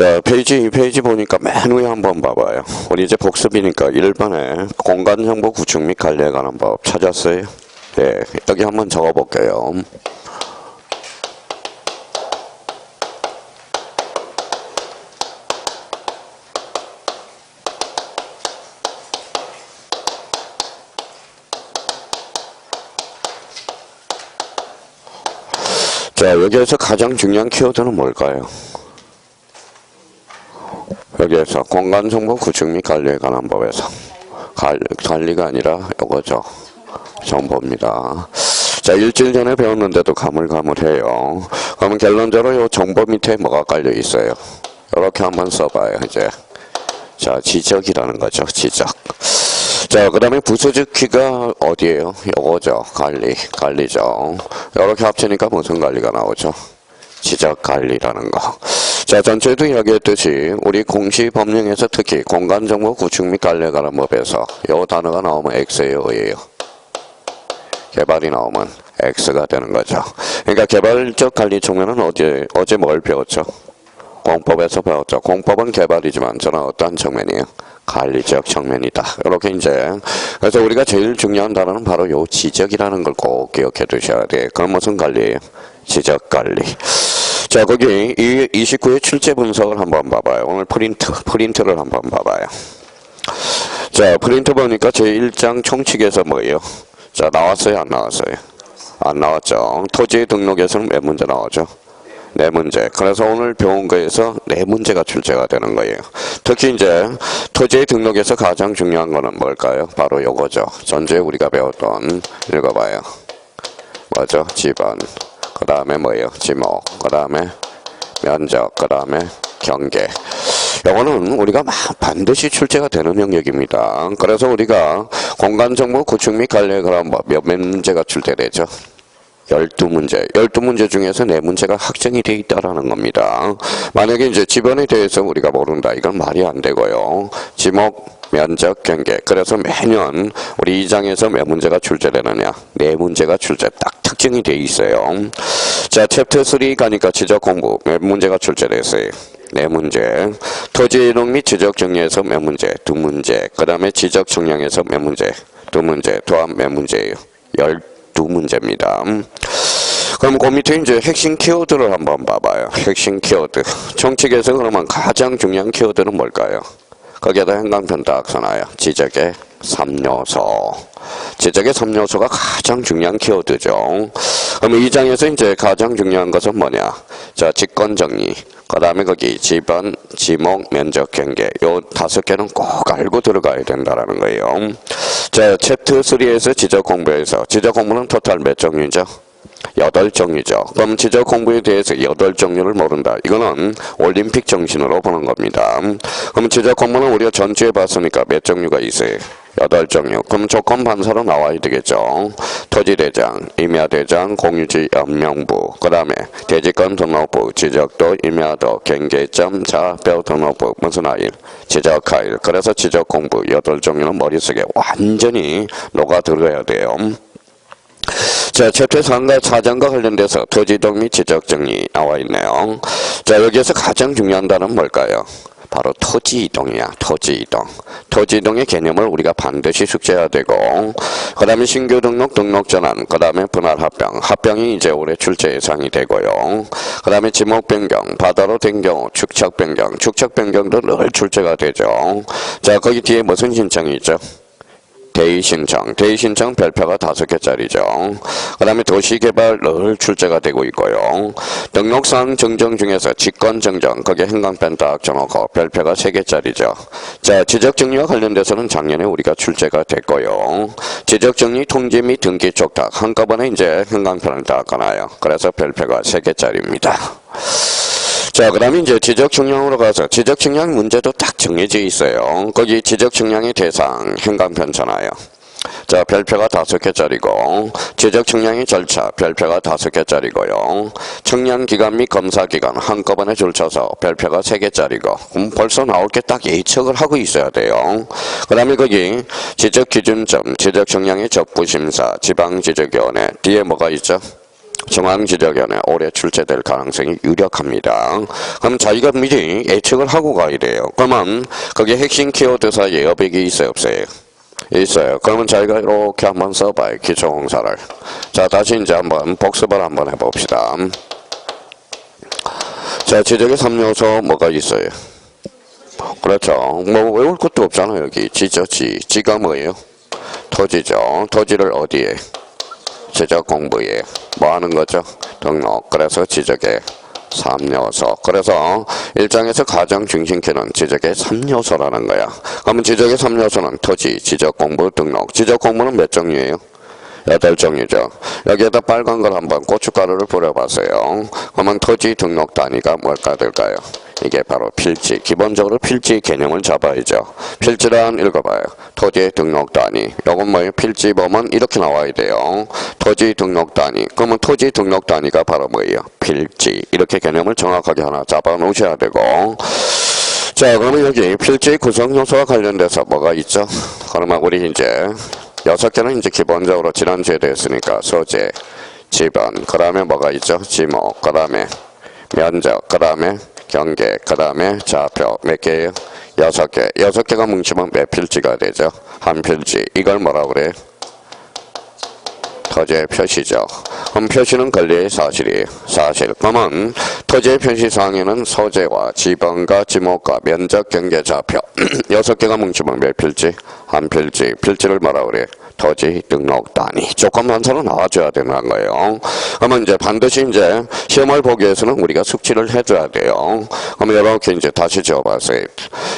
자, 페이지 2페이지 보니까 맨 위에 한번 봐봐요. 우리 이제 복습이니까 1번에 공간정보 구축 및 관리에 관한 법 찾았어요? 네, 여기 한번 적어볼게요. 자, 여기에서 가장 중요한 키워드는 뭘까요? 여기에서 공간정보 구축 및 관리에 관한 법에서 관리가 아니라 이거죠. 정보입니다. 자, 일주일 전에 배웠는데도 가물가물해요. 그러면 결론적으로 이 정보 밑에 뭐가 깔려 있어요? 이렇게 한번 써봐요. 이제 자, 지적이라는 거죠. 지적. 자, 그 다음에 부수적 키가 어디예요? 요거죠. 관리죠. 이렇게 합치니까 무슨 관리가 나오죠? 지적 관리라는 거. 자, 전체도 이야기했듯이 우리 공시 법령에서 특히 공간정보 구축 및 관리에 관한 법에서 요 단어가 나오면 X예요, Y예요? 개발이 나오면 X가 되는 거죠. 그러니까 개발적 관리 측면은 어제 뭘 배웠죠? 공법에서 배웠죠. 공법은 개발이지만 저는 어떠한 측면이에요? 관리적 측면이다. 이렇게 이제 그래서 우리가 제일 중요한 단어는 바로 요 지적이라는 걸 꼭 기억해 두셔야 돼요. 그럼 무슨 관리예요? 지적 관리. 자, 거기 이 29의 출제 분석을 한번 봐봐요. 오늘 프린트를 한번 봐봐요. 자, 프린트 보니까 제1장 총칙에서 뭐예요? 자, 나왔어요? 안 나왔어요? 안 나왔죠. 토지 등록에서는 몇 문제 나오죠? 네 문제. 그래서 오늘 배운 거에서 네 문제가 출제가 되는 거예요. 특히 이제 토지 등록에서 가장 중요한 거는 뭘까요? 바로 요거죠. 전주에 우리가 배웠던, 읽어봐요. 뭐죠? 지번. 그 다음에 뭐예요? 지목. 그 다음에 면적. 그 다음에 경계. 요거는 우리가 반드시 출제가 되는 영역입니다. 그래서 우리가 공간정보 구축 및 관리에 관한 몇 문제가 출제되죠? 12문제. 12문제 중에서 4문제가 확정이 되어 있다라는 겁니다. 만약에 이제 지번에 대해서 우리가 모른다. 이건 말이 안 되고요. 지목, 면적, 경계. 그래서 매년 우리 2장에서 몇 문제가 출제되느냐? 4문제가 출제 딱 특정이 되어 있어요. 자, 챕터 3 가니까 지적 공부 몇 문제가 출제됐어요? 4문제. 토지 이동 및 지적 정리에서 몇 문제? 2문제. 그 다음에 지적 정량에서 몇 문제? 2문제. 도합 몇 문제예요? 12문제입니다. 그럼 그 밑에 이제 핵심 키워드를 한번 봐봐요. 핵심 키워드. 총칙에서 그러면 가장 중요한 키워드는 뭘까요? 거기에다 행강편 딱 써놔요. 지적의 3요소. 지적의 3요소가 가장 중요한 키워드죠. 그럼 이 장에서 이제 가장 중요한 것은 뭐냐? 자, 직권 정리. 그 다음에 거기 지번, 지목, 면적, 경계. 요 5개는 꼭 알고 들어가야 된다라는 거예요. 자, 챕터 3에서 지적 공부에서 지적 공부는 토탈 몇 종류죠? 8종류죠. 그럼 지적 공부에 대해서 8종류를 모른다. 이거는 올림픽 정신으로 보는 겁니다. 그럼 지적 공부는 우리가 전주에 봤으니까 몇 종류가 있어요? 8종류. 그럼 조건 반사로 나와야 되겠죠. 토지대장, 임야대장, 공유지 연명부, 그 다음에 대지권 등록부, 지적도, 임야도, 경계점, 자표 등록부, 무슨 아일? 지적 아일. 그래서 지적 공부 8종류는 머릿속에 완전히 녹아 들어야 돼요. 자, 챕터 3과 4장과 관련돼서 토지이동 및 지적정리 나와 있네요. 자, 여기에서 가장 중요한 단어는 뭘까요? 바로 토지이동이야. 토지이동. 토지이동의 개념을 우리가 반드시 숙지해야 되고, 그 다음에 신규 등록, 등록전환, 그 다음에 분할 합병. 합병이 이제 올해 출제 예상이 되고요. 그 다음에 지목 변경, 바다로 된 경우, 축척 변경. 축척 변경도 늘 출제가 되죠. 자, 거기 뒤에 무슨 신청이 있죠? 대의신청. 대의신청 별표가 5개짜리죠. 그 다음에 도시개발 늘 출제가 되고 있고요. 등록사항 정정 중에서 직권정정, 거기에 행강편 딱 정하고 별표가 3개짜리죠. 자, 지적정리와 관련돼서는 작년에 우리가 출제가 됐고요. 지적정리 통지 및 등기 촉탁, 한꺼번에 이제 행강편을 딱 꺼놔요. 그래서 별표가 3개짜리입니다. 자, 그 다음에 이제 지적측량으로 가서 지적측량 문제도 딱 정해져 있어요. 거기 지적측량의 대상, 행강편 전화요. 자, 별표가 5개짜리고, 지적측량의 절차, 별표가 5개짜리고요. 측량기간 및 검사기간 한꺼번에 줄쳐서 별표가 3개짜리고, 그럼 벌써 나올 게 딱 예측을 하고 있어야 돼요. 그 다음에 거기 지적기준점, 지적측량의 적부심사, 지방지적위원회, 뒤에 뭐가 있죠? 중앙지적위원회 올해 출제될 가능성이 유력합니다. 그럼 자기가 미리 예측을 하고 가야 돼요. 그러면 거기에 핵심 키워드사 예어백이 있어요, 없어요? 있어요. 그러면 자기가 이렇게 한번 써봐요. 기초공사를. 자, 다시 이제 한번 복습을 한번 해봅시다. 자, 지적의 3요소 뭐가 있어요? 그렇죠. 뭐 외울 것도 없잖아요. 여기 지죠. 지가 뭐예요? 토지죠. 토지를 어디에? 지적 공부에 뭐 하는 거죠? 등록. 그래서 지적의 3요소. 그래서 1장에서 가장 중심키는 지적의 3요소라는 거야. 그러면 지적의 3요소는 토지, 지적 공부, 등록. 지적 공부는 몇 종류예요? 8종류죠. 여기에다 빨간 걸 한번 고춧가루를 뿌려봤어요. 그러면 토지 등록 단위가 뭘까 될까요? 이게 바로 필지. 기본적으로 필지 개념을 잡아야죠. 필지란 읽어봐요. 토지 등록 단위. 요건 뭐예요? 필지 보면 이렇게 나와야 돼요. 토지 등록 단위. 그러면 토지 등록 단위가 바로 뭐예요? 필지. 이렇게 개념을 정확하게 하나 잡아 놓으셔야 되고. 자, 그러면 여기 필지 구성 요소와 관련돼서 뭐가 있죠? 그러면 우리 이제 6개는 이제 기본적으로 지난주에 됐으니까 소재, 지번, 그 다음에 뭐가 있죠? 지목, 그 다음에 면적, 그 다음에 경계, 그 다음에 좌표. 몇 개예요? 6개. 6개가 뭉치면 몇 필지가 되죠? 한 필지. 이걸 뭐라고 그래요? 토지의 표시죠. 그럼 표시는 권리의 사실이에요. 사실. 그러면 토지의 표시사항에는 소재와 지번과 지목과 면적, 경계, 좌표 6개가 뭉치면 몇 필지? 한 필지. 필지를 뭐라고 그래요? 토지 등록 단위. 조건 단서로 나와줘야 되는 거예요. 그러면 이제 반드시 이제 시험을 보기 위해서는 우리가 숙지를 해줘야 돼요. 그러면 이렇게 이제 다시 지어봤어요.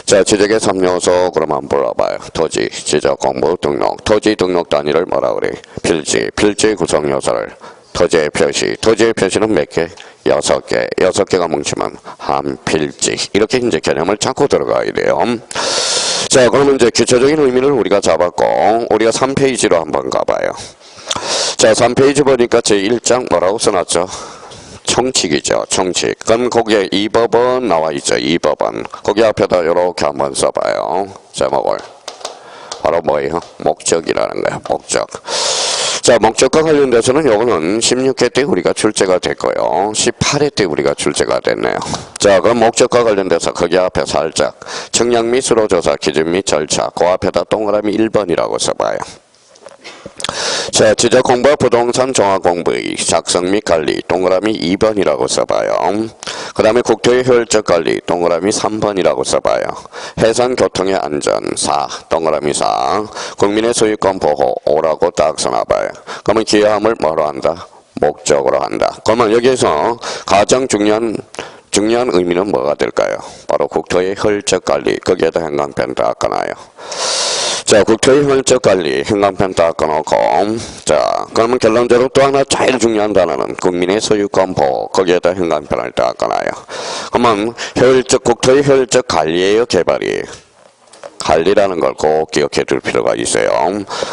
자, 지적의 3요소 그러면 불러봐요. 토지, 지적, 공부, 등록. 토지 등록 단위를 뭐라고 그래? 필지. 필지 구성 요소를 토지의 표시. 토지의 표시는 몇 개? 6개. 6개가 뭉치면 한 필지. 이렇게 이제 개념을 잡고 들어가야 돼요. 자, 그러면 이제 기초적인 의미를 우리가 잡았고, 우리가 3페이지로 한번 가봐요. 자, 3페이지 보니까 제1장 뭐라고 써놨죠? 총칙이죠. 총칙. 그럼 거기에 2법은 나와 있죠. 2법은. 거기 앞에다 이렇게 한번 써봐요. 제목을. 바로 뭐예요? 목적이라는 거예요. 목적. 자, 목적과 관련돼서는 요거는 16회 때 우리가 출제가 됐고요. 18회 때 우리가 출제가 됐네요. 자, 그럼 목적과 관련돼서 거기 앞에 살짝 청약 및 수로조사 기준 및 절차 그 앞에다 동그라미 1번이라고 써봐요. 자, 지적 공부와 부동산 종합 공부의 작성 및 관리 동그라미 2번이라고 써봐요. 그 다음에 국토의 효율적 관리 동그라미 3번이라고 써봐요. 해상 교통의 안전 4 동그라미 4 국민의 소유권 보호 5라고 딱 써놔봐요. 그러면 기여함을 뭐로 한다? 목적으로 한다. 그러면 여기에서 가장 중요한 의미는 뭐가 될까요? 바로 국토의 효율적 관리. 거기에다 행강편 다 꺼놔요. 자, 국토의 효율적 관리, 행강편 다 꺼놓고, 자, 그러면 결론적으로 또 하나 제일 중요한 단어는 국민의 소유권 보호, 거기에다 행강편을 다 꺼놔요. 그러면 국토의 효율적 관리예요, 개발이에요? 관리라는 걸 꼭 기억해 둘 필요가 있어요.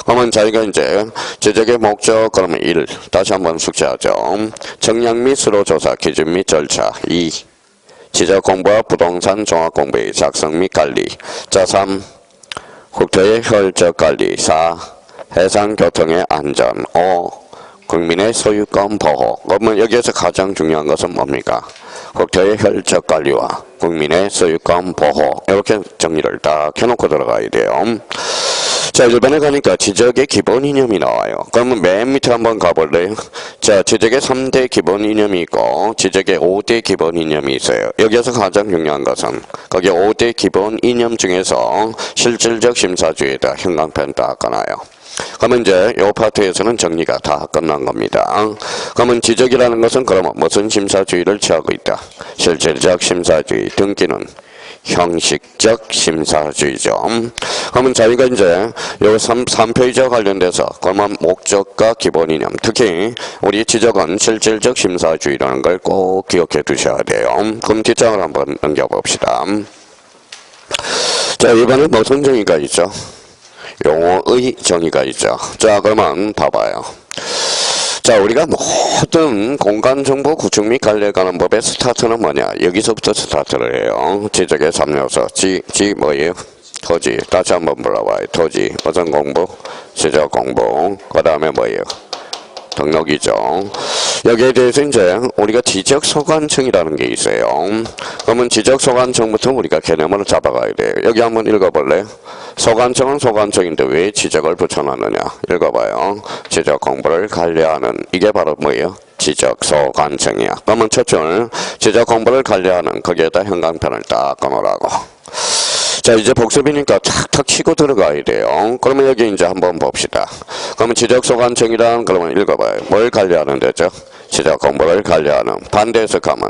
그러면 저희가 이제 지적의 목적, 그러면 1, 다시 한번 숙지하죠. 청약 및 수로조사 기준 및 절차 2, 지적 공부와 부동산 종합 공부의 작성 및 관리. 자, 3, 국토의 효율적 관리. 4. 해상 교통의 안전. 5. 국민의 소유권 보호. 그러면 여기에서 가장 중요한 것은 뭡니까? 국토의 효율적 관리와 국민의 소유권 보호. 이렇게 정리를 딱 해놓고 들어가야 돼요. 자, 1번에 가니까 지적의 기본 이념이 나와요. 그러면 맨 밑에 한번 가볼래요? 자, 지적의 3대 기본 이념이 있고 지적의 5대 기본 이념이 있어요. 여기에서 가장 중요한 것은 거기 5대 기본 이념 중에서 실질적 심사주의다. 형광펜 딱 꺼놔요. 그러면 이제 이 파트에서는 정리가 다 끝난 겁니다. 그러면 지적이라는 것은 그러면 무슨 심사주의를 취하고 있다? 실질적 심사주의. 등기는 형식적 심사주의죠. 그러면 저희가 이제 요 3페이지와 관련돼서 그러면 목적과 기본 이념, 특히 우리 지적은 실질적 심사주의라는 걸 꼭 기억해 두셔야 돼요. 그럼 뒷장을 한번 넘겨봅시다. 자, 이번에 무슨 정의가 있죠? 용어의 정의가 있죠. 자, 그러면 봐봐요. 자, 우리가 모든 공간정보 구축 및 관리에 관한 법의 스타트는 뭐냐? 여기서부터 스타트를 해요. 지적의 3요소. 지 뭐예요? 토지. 다시 한번 불러봐요. 토지. 무슨 공부? 지적 공부. 그 다음에 뭐예요? 등록이죠. 여기에 대해서 이제 우리가 지적소관청이라는 게 있어요. 그러면 지적소관청부터 우리가 개념을 잡아가야 돼요. 여기 한번 읽어볼래요? 소관청은 소관청인데 왜 지적을 붙여놨느냐? 읽어봐요. 지적 공부를 관리하는 이게 바로 뭐예요? 지적소관청이야. 그러면 첫 줄 지적 공부를 관리하는 거기에다 현강편을 딱 꺼놓으라고. 자, 이제 복습이니까 탁탁 치고 들어가야 돼요. 그러면 여기 이제 한번 봅시다. 그러면 지적소관청이란 그러면 읽어봐요. 뭘 관리하는 데죠? 지적 공부를 관리하는. 반대해서 가면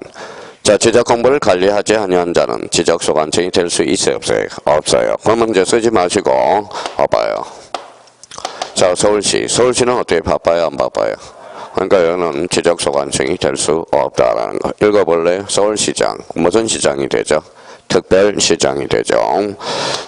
자, 지적 공부를 관리하지 아니한 자는 지적소관청이 될 수 있어요, 없어요? 없어요. 그러면 이제 쓰지 마시고 봐봐요. 자, 서울시는 어떻게 바빠요, 안 바빠요? 그러니까 여는 지적소관청이 될 수 없다라는 거. 읽어볼래요? 서울시장 무슨 시장이 되죠? 특별시장이 되죠.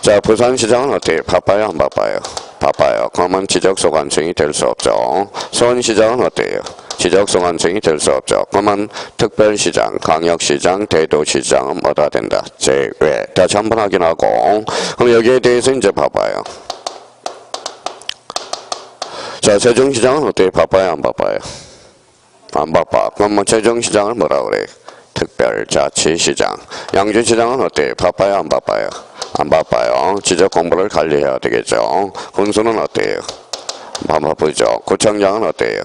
자, 부산시장은 어때요? 바빠요, 안 바빠요? 바빠요. 그러면 지적소관청이 될 수 없죠. 수원시장은 어때요? 지적소관청이 될 수 없죠. 그러면 특별시장, 강역시장, 대도시장은 뭐다 된다? 제외. 다시 한번 확인하고. 그럼 여기에 대해서 이제 봐봐요. 자, 세종시장은 어때요? 바빠요, 안 바빠요? 안 바빠. 그럼 세종시장을 뭐라 그래요? 특별자치시장. 양주시장은 어때요? 바빠요, 안 바빠요? 안 바빠요. 지적 공부를 관리해야 되겠죠. 군수는 어때요? 바쁘죠. 구청장은 어때요?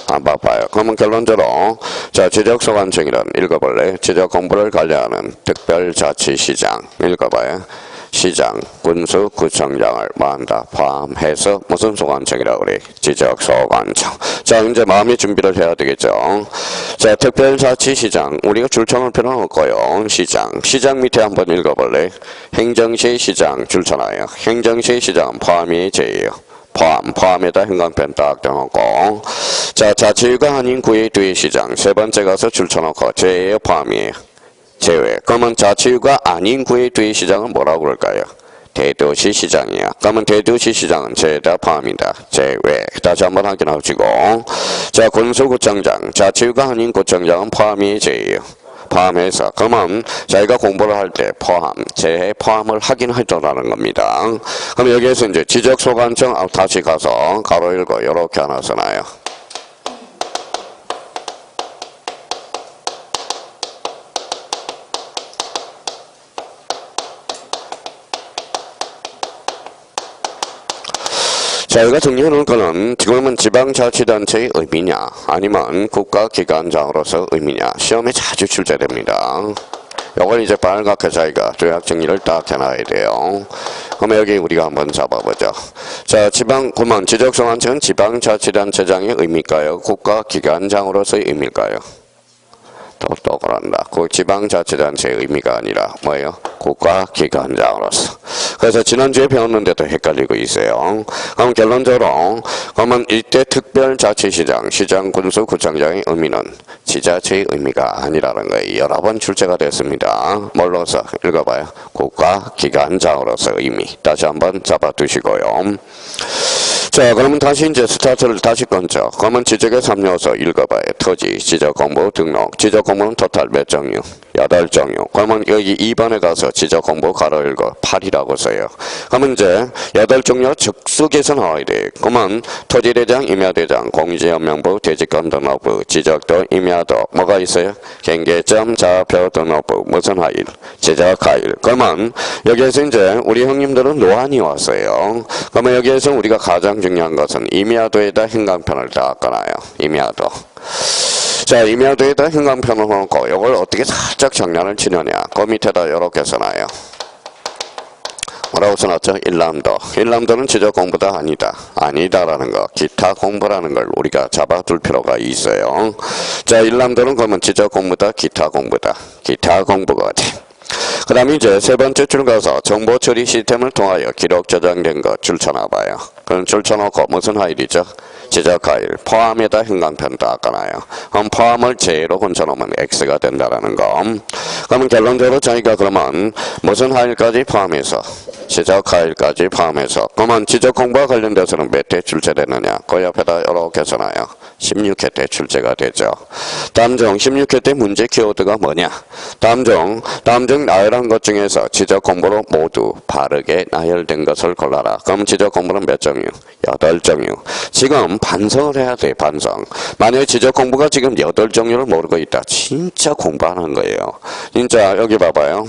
안 바빠요. 그러면 결론적으로 자, 지적소관청이란 읽어볼래? 지적 공부를 관리하는 특별자치시장. 읽어봐요. 시장, 군수, 구청장을 뭐한다? 포함해서 무슨 소관청이라고 그래? 지적소관청. 자, 이제 마음의 준비를 해야 되겠죠. 자, 특별자치시장. 우리가 줄쳐놓을 필요는 없고요. 시장 밑에 한번 읽어볼래? 행정시 시장 줄쳐놔요. 행정시 시장은 포함이 제예요. 포함에다 형광펜 딱 떼놓고. 자, 자치구가 아닌 구의 뒤의 시장. 세 번째 가서 줄쳐놓고 제예요, 포함이에요? 제외. 그러면 자치구가 아닌 구의 뒤의 시장은 뭐라고 그럴까요? 대도시 시장이야. 그러면 대도시 시장은 제다 포함이다. 제외. 다시 한번 확인하시고. 자, 군수구청장. 자치구가 아닌 구청장은 포함이 제예요. 포함해서. 그러면 자기가 공부를 할 때 제해 포함을 하긴 하더라는 겁니다. 그럼 여기에서 이제 지적소관청 다시 가서 가로 읽고 이렇게 하나 써놔요. 자, 여기가 정리해놓을 거는 지금은 지방자치단체의 의미냐 아니면 국가기관장으로서 의미냐 시험에 자주 출제됩니다. 요걸 이제 빨갛게 자기가 조약 정리를 딱 해놔야 돼요. 그러면 여기 우리가 한번 잡아보죠. 자, 그러면 지적소관청은 지방자치단체장의 의미일까요? 국가기관장으로서의 의미일까요? 또 그런다. 그 지방자치단체의 의미가 아니라 뭐예요? 국가기관장으로서. 그래서 지난주에 배웠는데도 헷갈리고 있어요. 그럼 결론적으로 그러면 이때 특별자치시장, 시장, 군수, 구청장의 의미는 지자체의 의미가 아니라는 거예요. 여러 번 출제가 됐습니다. 뭘로서 읽어봐요. 국가기관장으로서 의미. 다시 한번 잡아두시고요. 자, 그러면 다시 이제 스타트를 다시 끊죠. 그러면 지적의 3요소 읽어봐요. 토지, 지적공부, 등록. 지적공부는 토탈 몇 종류? 8종류. 그러면 여기 2번에 가서 지적공부 가로 읽어 8이라고 써요. 그러면 이제 8종류 즉석에서 나와야 돼. 그러면 토지대장, 임야대장, 공지연명부, 대지권 등록부, 지적도, 임야도 뭐가 있어요? 경계점, 좌표 등록부, 무슨 하일? 지적하일. 그러면 여기에서 이제 우리 형님들은 노안이 왔어요. 그러면 여기에서 우리가 가장 중요한 것은 임야도에다 형광펜을 딱 꺼놔요. 임야도. 자, 임야도에다 형광펜을 놓고 이걸 어떻게 살짝 장난을 치느냐. 그 밑에다 이렇게 써놔요. 뭐라고 써놨죠? 일람도는 지적 공부다 아니다. 아니다라는 거. 기타 공부라는 걸 우리가 잡아둘 필요가 있어요. 자, 일람도는 그러면 지적 공부다, 기타 공부다. 기타 공부거든. 그 다음에 이제 세 번째 줄 가서 정보 처리 시스템을 통하여 기록 저장된 거 줄쳐놔봐요. 그럼 줄쳐놓고 무슨 하일이죠? 지적 하일. 포함에다 형광펜 딱 꺼놔요. 그럼 포함을 제로 혼쳐놓으면 X가 된다라는 거. 그러면 결론적으로 자기가 그러면 무슨 하일까지 포함해서? 지적 하일까지 포함해서. 그러면 지적 공부와 관련돼서는 몇 회 출제되느냐? 그 옆에다 이렇게 써놔요. 16회 때 출제가 되죠. 다음 중 16회 때 문제 키워드가 뭐냐? 다음 중 나열한 것 중에서 지적 공부로 모두 바르게 나열된 것을 골라라. 그럼 지적 공부는 몇 점이요? 8점이요. 지금 반성을 해야 돼, 반성. 만약에 지적 공부가 지금 8종류를 모르고 있다. 진짜 공부 안 한 거예요. 진짜 여기 봐봐요.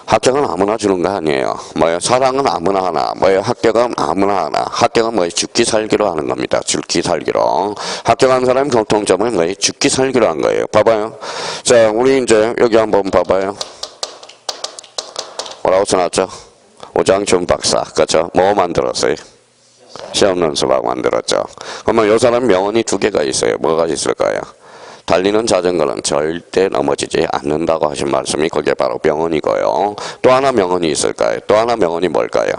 합격은 아무나 주는 거 아니에요. 뭐예요? 사랑은 아무나 하나. 뭐예요? 합격은 아무나 하나. 합격은 뭐예요? 죽기 살기로 하는 겁니다. 죽기 살기로. 합격한 사람 공통점은 뭐예요? 죽기 살기로 한 거예요. 봐봐요. 자, 우리 이제 여기 한번 봐봐요. 뭐라고 써놨죠? 오장춘 박사. 그죠? 뭐 만들었어요? 시험 연습하고 만들었죠. 그러면 이 사람 명언이 2개가 있어요. 뭐가 있을까요? 달리는 자전거는 절대 넘어지지 않는다고 하신 말씀이 그게 바로 명언이고요. 또 하나 명언이 있을까요? 또 하나 명언이 뭘까요?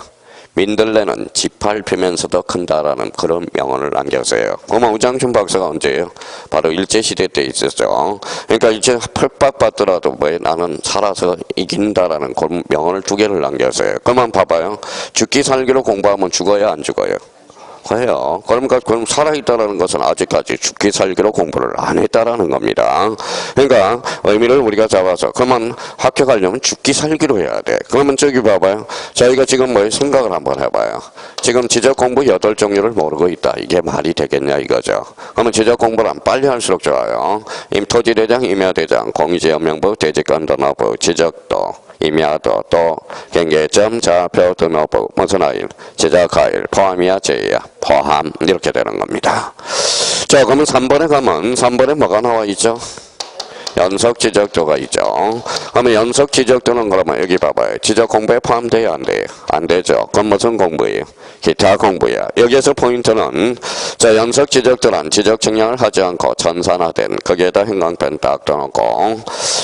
민들레는 지팔 펴면서도 큰다라는 그런 명언을 남겼어요. 그러면 우장춘 박사가 언제예요? 바로 일제시대 때 있었죠. 그러니까 이제 펄박받더라도 뭐 나는 살아서 이긴다라는 그런 명언을 2개를 남겼어요. 그러면 봐봐요. 죽기 살기로 공부하면 죽어야 안 죽어요? 해요. 그럼 살아있다라는 것은 아직까지 죽기 살기로 공부를 안 했다라는 겁니다. 그러니까 의미를 우리가 잡아서 그러면 합격하려면 죽기 살기로 해야 돼. 그러면 저기 봐봐요. 저희가 지금 뭐 생각을 한번 해봐요. 지금 지적 공부 8종류를 모르고 있다. 이게 말이 되겠냐 이거죠. 그러면 지적 공부를 빨리 할수록 좋아요. 토지대장, 임야대장, 공지연명부, 대직간단어부, 지적도, 임야도, 또 경계점, 좌표, 등호부, 무슨 아일, 지적하일, 포함이야, 제야, 포함 이렇게 되는 겁니다. 자, 그러면 3번에 가면 3번에 뭐가 나와 있죠? 연속 지적도가 있죠. 그러면 연속 지적도는 그러면 여기 봐봐요. 지적 공부에 포함돼요, 안 돼요? 안 되죠. 그럼 무슨 공부예요? 기타 공부야. 여기에서 포인트는 자, 연속 지적도란 지적 측량을 하지 않고 전산화된 거기에다 형광펜 딱 떠놓고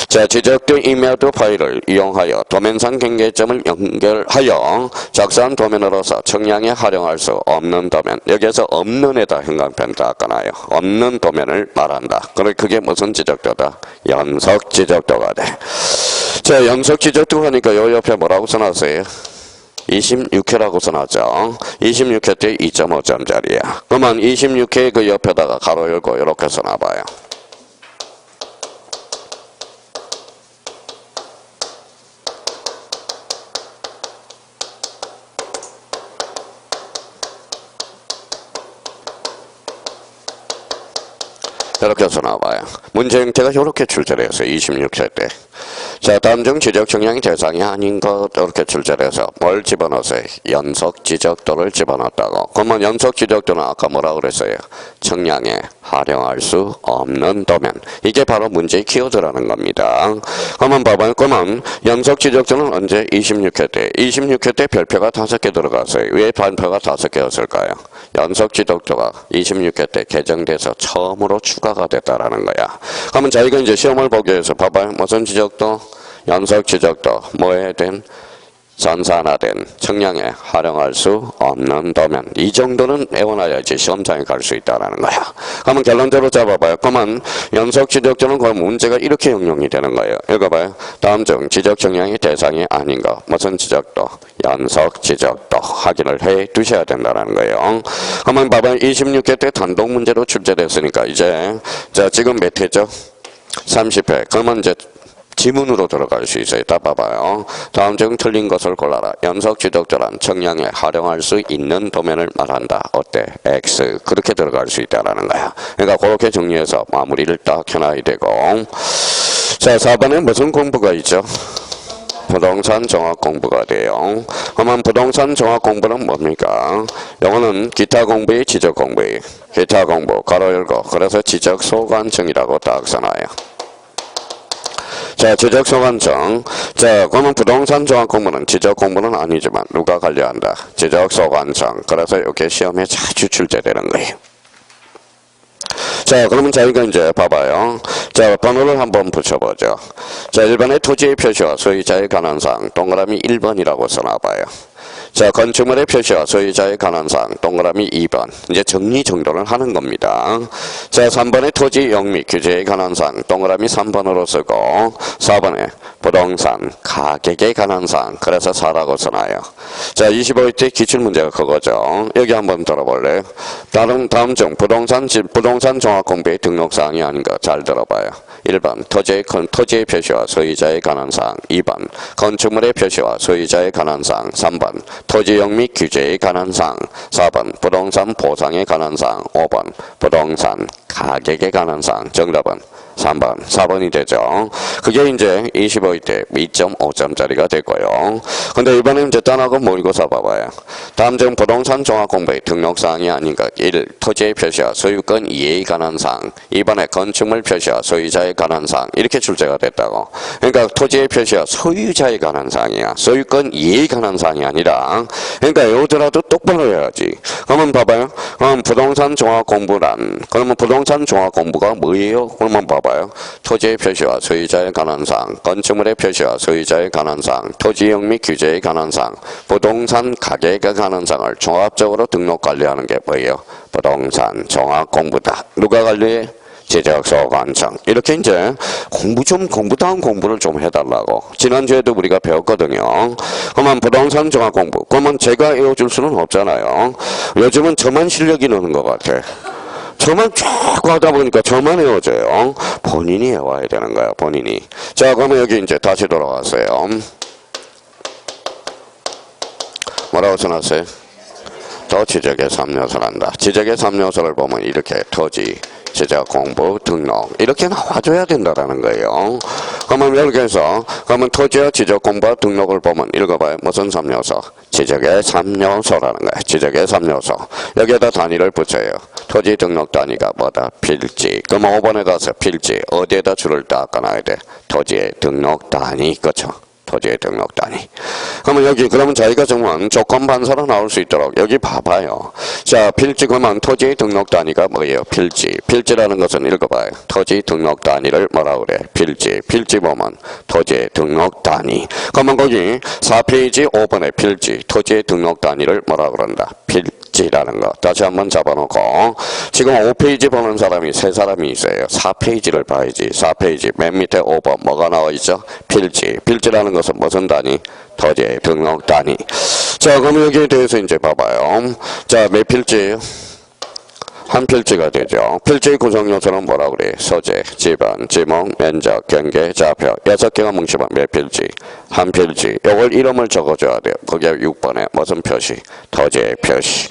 자, 지적도 임야도 파일을 이용하여 도면상 경계점을 연결하여 작성한 도면으로서 측량에 활용할 수 없는 도면. 여기에서 없는에다 형광펜 딱 꺼놔요. 없는 도면을 말한다. 그래 그게 무슨 지적도다? 연속 지적도가 돼. 자, 연속 지적도 하니까 요 옆에 뭐라고 써놨어요? 26회라고 써놨죠. 26회 때 2.5점짜리야. 그러면 26회 그 옆에다가 가로 열고 이렇게 써놔봐요. 이렇게 써놔봐요. 문제 형태가 이렇게 출제를 해서 26회 때. 자, 다음 중 지적 측량이 대상이 아닌 것 이렇게 출제를 해서 뭘 집어넣었어요? 연속 지적도를 집어넣었다고. 그러면 연속 지적도는 아까 뭐라고 그랬어요? 측량에 활용할 수 없는 도면. 이게 바로 문제의 키워드라는 겁니다. 그러면 봐봐요. 그러면 연속 지적도는 언제? 26회 때. 26회 때 별표가 5개 들어갔어요. 왜 별표가 5개였을까요? 연속 지적도가 26회 때 개정돼서 처음으로 추가가 됐다라는 거야. 그러면 저희가 이제 시험을 보기 위해서 봐봐요. 무슨 지적도? 연속 지적도. 뭐에 된? 전산화된 측량에 활용할 수 없는 도면. 이 정도는 외워놔야지 시험장에 갈 수 있다는 거야. 그러면 결론대로 잡아봐요. 그러면 연속 지적도는 그럼 문제가 이렇게 응용이 되는 거예요. 읽어봐요. 다음 중 지적 측량이 대상이 아닌 거. 무슨 지적도? 연속 지적도. 확인을 해 두셔야 된다는 거예요. 그러면 봐봐요. 26회 때 단독 문제로 출제됐으니까 이제 자 지금 몇 회죠? 30회. 그러면 이제 지문으로 들어갈 수 있어요. 다 봐봐요. 다음 중 틀린 것을 골라라. 연속 지적도란 측량에 활용할 수 있는 도면을 말한다. 어때? X. 그렇게 들어갈 수 있다는 거야. 그러니까 그렇게 정리해서 마무리를 딱 해놔야 되고. 자, 4번에 무슨 공부가 있죠? 부동산 종합 공부가 돼요. 그러면 부동산 종합 공부는 뭡니까? 요거는 기타 공부의 지적 공부예요. 기타 공부. 가로 열고. 그래서 지적 소관청이라고 딱 써놔요. 자, 지적 소관청. 자, 그러면 부동산 종합 공부는 지적 공부는 아니지만 누가 관리한다? 지적 소관청. 그래서 이렇게 시험에 자주 출제되는 거예요. 자, 그러면 저희가 이제 봐봐요. 자, 번호를 한번 붙여보죠. 자, 1번의 토지의 표시와 소유자에 관한 사항 동그라미 1번이라고 써놔봐요. 자, 건축물의 표시와 소유자에 관한 사항, 동그라미 2번. 이제 정리정돈을 하는 겁니다. 자, 3번에 토지 영미 규제에 관한 사항, 동그라미 3번으로 쓰고, 4번에 부동산 가격에 관한 사항, 그래서 4라고 써놔요. 자, 25회 기출문제가 그거죠. 여기 한번 들어볼래요? 다음 중 부동산 종합공부의 등록사항이 아닌 거 잘 들어봐요. 1번 토지의 표시와 소유자에 관한 사항, 2번 건축물의 표시와 소유자에 관한 사항, 3번 토지용 및 규제에 관한 사항, 4번 부동산 보상에 관한 사항, 5번 부동산 가격에 관한 사항. 정답은 3번, 4번이 되죠. 그게 이제 25일 때 2.5점짜리가 되고요. 근데 이번에 이제 단하고 모의고사 봐봐요. 다음 중 부동산 종합공부의 등록사항이 아닌 것. 1. 토지의 표시와 소유권 이해에 관한 사항. 2번에 건축물 표시와 소유자에 관한 사항. 이렇게 출제가 됐다고. 그러니까 토지의 표시와 소유자에 관한 사항이야. 소유권 이해에 관한 사항이 아니라. 그러니까 외우더라도 똑바로 해야지. 그러면 봐봐요. 그럼 부동산 종합공부란, 그러면 부동산 종합공부가 뭐예요? 그러면 봐봐요. 토지의 표시와 소유자에 관한 사항, 건축물의 표시와 소유자에 관한 사항, 토지용 및 규제에 관한 사항, 부동산 가격에 관한 사항을 종합적으로 등록 관리하는 게 뭐예요? 부동산 종합공부다. 누가 관리해? 지적소관청. 이렇게 이제 공부다운 공부를 좀 해달라고. 지난주에도 우리가 배웠거든요. 그러면 부동산 종합공부. 그러면 제가 외워줄 수는 없잖아요. 요즘은 저만 실력이 느는 것 같아. 저만 쭉 하다 보니까 저만 외워져요. 본인이 외워야 되는 거예요. 본인이. 자, 그러면 여기 이제 다시 돌아왔어요. 뭐라고 써놨어요? 더 지적의 3요소를 한다. 지적의 3요소를 보면 이렇게 토지, 지적, 공부, 등록 이렇게 나와줘야 된다라는 거예요. 그러면 이렇게 해서 그러면 토지와 지적, 공부와 등록을 보면 읽어봐요. 무슨 3요소? 지적의 3요소라는 거예요. 지적의 3요소. 여기에다 단위를 붙여요. 토지 등록 단위가 뭐다? 필지. 그럼 5번에 가서 필지 어디에다 줄을 닦아놔야 돼? 토지의 등록 단위. 그렇죠? 토지의 등록 단위. 그러면 여기 그러면 저희가 정말 조건 반사로 나올 수 있도록 여기 봐봐요. 자, 필지 그러면 토지의 등록 단위가 뭐예요? 필지. 필지라는 것은 읽어봐요. 토지 등록 단위를 뭐라 그래? 필지. 필지 보면 토지의 등록 단위. 그러면 거기 4페이지 5번의 필지. 토지의 등록 단위를 뭐라 그런다? 필지라는 거. 다시 한번 잡아놓고 지금 5페이지 보는 사람이 3사람이 있어요. 4페이지를 봐야지. 4페이지 맨 밑에 5번 뭐가 나와 있죠? 필지. 필지라는 것은 무슨 단위? 토지의 등록 단위. 자, 그럼 여기에 대해서 이제 봐봐요. 자, 몇 필지예요? 한 필지가 되죠. 필지의 구성 요소는 뭐라 그래? 소재, 지번, 지목, 면적, 경계, 좌표. 6개가 뭉치면 몇 필지? 한 필지. 요걸 이름을 적어줘야 돼요. 그게 6번에 무슨 표시? 토지의 표시.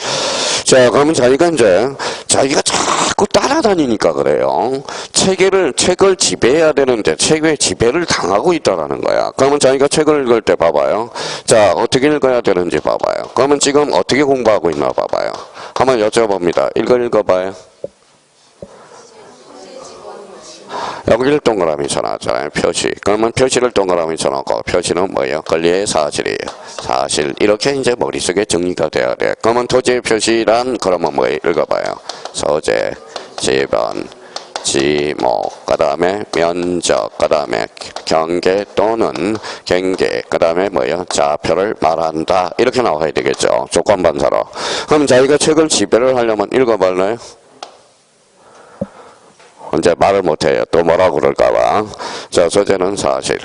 자, 그러면 자기가 이제 자기가 자꾸 따라다니니까 그래요. 책을 지배해야 되는데 책의 지배를 당하고 있다라는 거야. 그러면 자기가 책을 읽을 때 봐봐요. 자, 어떻게 읽어야 되는지 봐봐요. 그러면 지금 어떻게 공부하고 있나 봐봐요. 한번 여쭤봅니다. 읽어봐요. 여기를 동그라미 쳐놨잖아요. 표시. 그러면 표시를 동그라미 쳐놓고 표시는 뭐예요? 권리의 사실이에요. 사실. 이렇게 이제 머릿속에 정리가 돼야 돼. 그러면 토지의 표시란 그러면 뭐예요? 읽어봐요. 소재, 지번, 지목, 그 다음에 면적, 그 다음에 경계 또는 경계, 그 다음에 뭐예요? 좌표를 말한다. 이렇게 나와야 되겠죠. 조건반사로. 그럼 자기가 책을 지배를 하려면 읽어볼래요? 이제 말을 못해요. 또 뭐라고 그럴까봐. 자, 소재는 사실,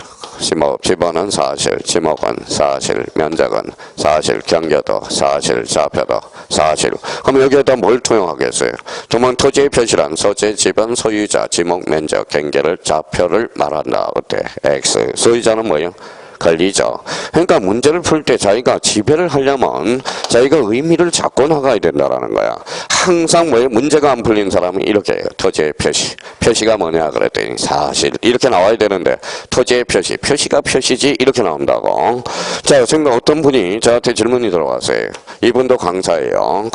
지번은 사실, 지목은 사실, 면적은 사실, 경계도 사실, 좌표도 사실. 그럼 여기에다 뭘 투영하겠어요? 그러면 토지의 표시란 소재, 지번, 소유자, 지목, 면적, 경계를, 좌표를 말한다. 어때? X. 소유자는 뭐예요? 권리죠. 그러니까 문제를 풀 때 자기가 지배를 하려면 자기가 의미를 잡고 나가야 된다라는 거야. 항상 뭐예요? 문제가 안 풀린 사람은 이렇게 해요. 토지의 표시. 표시가 뭐냐 그랬더니 사실. 이렇게 나와야 되는데 토지의 표시. 표시가 표시지 이렇게 나온다고. 자, 생각 어떤 분이 저한테 질문이 들어왔어요. 이분도 강사예요.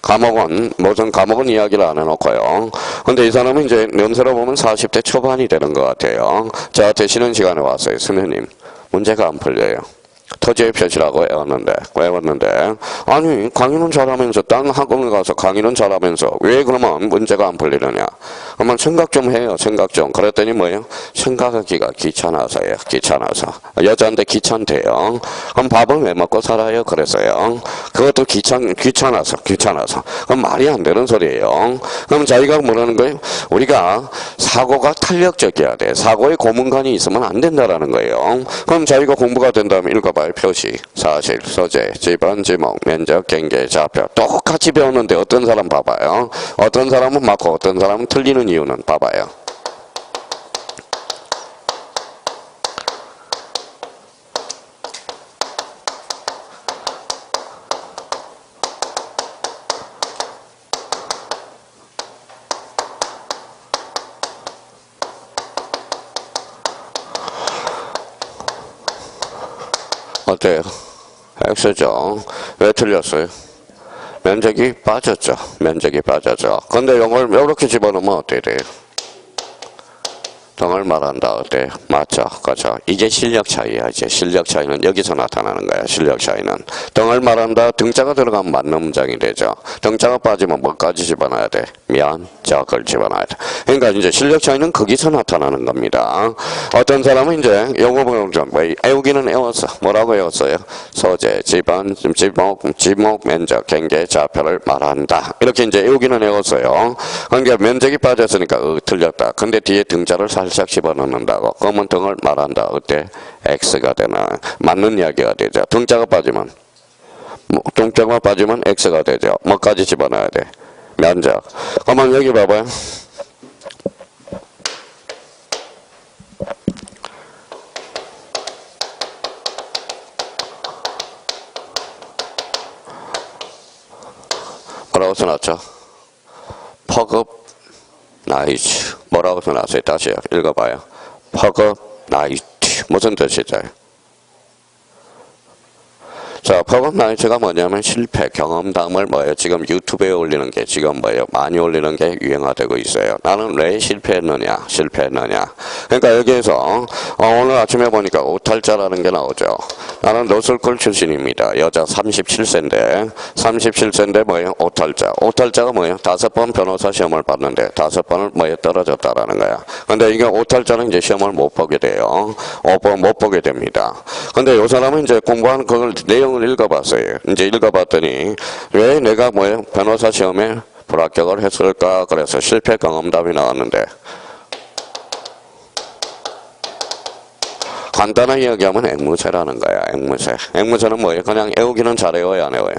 과목은 이야기를 안 해놓고요. 근데 이 사람은 이제 연세로 보면 40대 초반이 되는 것 같아요. 저한테 쉬는 시간에 왔어요. 선생님, 문제가 안 풀려요. 토지의 표시라고 외웠는데 아니 강의는 잘하면서 딴 학원을 가서 강의는 잘하면서 왜 그러면 문제가 안 풀리느냐. 한번 생각 좀 해요. 생각 좀. 그랬더니 뭐예요? 생각하기가 귀찮아서예요. 귀찮아서. 여자인데 귀찮대요. 그럼 밥을 왜 먹고 살아요? 그랬어요. 그것도 귀찮아서. 그럼 말이 안 되는 소리예요. 그럼 자기가 뭐라는 거예요? 우리가 사고가 탄력적이어야 돼. 사고에 고문관이 있으면 안 된다라는 거예요. 그럼 자기가 공부가 된다면 읽어봐요. 표시, 사실, 소재, 지번, 지목, 면적, 경계, 좌표. 똑같이 배웠는데 어떤 사람 봐봐요. 어떤 사람은 맞고 어떤 사람은 틀리는 이유는 봐봐요. 어때요? X죠. 왜 틀렸어요? 면적이 빠졌죠. 면적이 빠졌죠. 근데 이걸 이렇게 집어넣으면 어떻게 돼요? 등을 말한다. 어때? 맞죠? 그렇죠? 이게 실력 차이야. 이제 실력 차이는 여기서 나타나는 거야. 실력 차이는. 등을 말한다. 등자가 들어가면 맞는 문장이 되죠. 등자가 빠지면 뭐까지 집어넣어야 돼? 면적을 집어넣어야 돼. 그러니까 이제 실력 차이는 거기서 나타나는 겁니다. 어떤 사람은 이제 요거 보면 애우기는 애웠어. 뭐라고 애웠어요? 소재, 지번, 지목, 면적, 경계, 좌표를 말한다. 이렇게 이제 애우기는 애웠어요. 그러니까 면적이 빠졌으니까 틀렸다. 근데 뒤에 등자를 살짝 집어넣는다고. 그러면 등을 말한다. 어때? X가 되나? 맞는 이야기가 되죠. 등자가 빠지면 등자가 빠지면 X가 되죠. 뭐까지 집어넣어야 돼? 면적. 그러면 여기 봐봐요. 뭐라고 써놨죠? 퍼급 나이츠. 뭐라고 써놨어요? 다시요. 읽어봐요. 퍼급 나이트. 무슨 뜻이죠? 자, 퍼급 나이트가 뭐냐면 실패, 경험담을 뭐예요? 지금 유튜브에 올리는 게 지금 뭐예요? 많이 올리는 게 유행화되고 있어요. 나는 왜 실패했느냐? 그러니까 여기에서 오늘 아침에 보니까 오탈자라는 게 나오죠. 나는 로스쿨 출신입니다. 여자 37세인데 뭐예요? 오탈자. 오탈자가 뭐예요? 5번 변호사 시험을 봤는데 5번을 뭐예요? 떨어졌다라는 거야. 근데 이게 오탈자는 이제 시험을 못 보게 돼요. 5번 못 보게 됩니다. 근데 이 사람은 이제 공부하는 그걸 내용을 읽어봤어요. 이제 읽어봤더니 왜 내가 뭐예요? 변호사 시험에 불합격을 했을까? 그래서 실패 경험담이 나왔는데 간단하게 이야기하면 앵무새라는 거야. 앵무새는 뭐예요? 그냥 애우기는 잘 애워요, 안 애워요?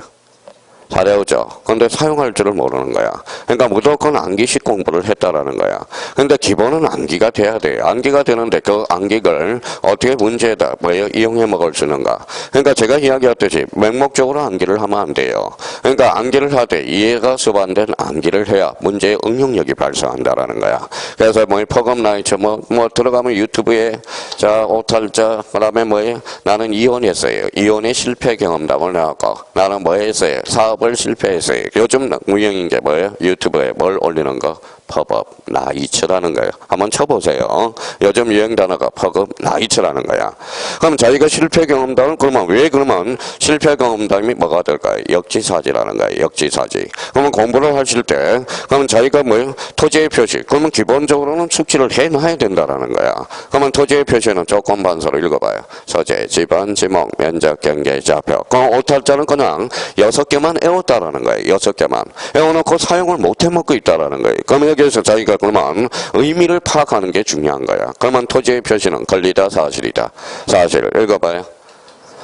잘 애우죠. 근데 사용할 줄을 모르는 거야. 그러니까 무조건 암기식 공부를 했다라는 거야. 근데 기본은 암기가 돼야 돼. 암기가 되는데 그 암기를 어떻게 문제에다 뭐예요? 이용해 먹을 수 있는가. 그러니까 제가 이야기했듯이 맹목적으로 암기를 하면 안 돼요. 그러니까 암기를 하되 이해가 수반된 암기를 해야 문제의 응용력이 발생한다라는 거야. 그래서 뭐 퍼검 나이츠 뭐 들어가면 유튜브에 자 오탈자 그다음에 뭐예요? 나는 이혼했어요. 이혼의 실패 경험담을 내갖고 나는 뭐 했어요? 사업을 실패했어요. 요즘 유행인 게 뭐예요? 유튜브에 뭘 올리는 거? 팝업 나이츠라는 거예요. 한번 쳐보세요. 요즘 유행 단어가 팝업 나이츠라는 거야. 그럼 자기가 실패 경험담을 그러면 실패 경험담이 뭐가 될까요? 역지사지라는 거예요. 역지사지. 그러면 공부를 하실 때 그러면 자기가 뭐예요? 토지의 표시. 그러면 기본적으로는 숙지를 해놔야 된다라는 거야. 그러면 토지의 표시는 조건 반서로 읽어봐요. 소재, 지번, 지목, 면적, 경계, 좌표. 그럼 오탈자는 그냥 6개만 애웠다라는 거예요. 6개만 애워놓고 사용을 못 해먹고 있다라는 거예요. 그러면 여기서 자기가 그러면 의미를 파악하는 게 중요한 거야. 그러면 토지의 표시는 권리다, 사실이다. 사실 읽어봐요.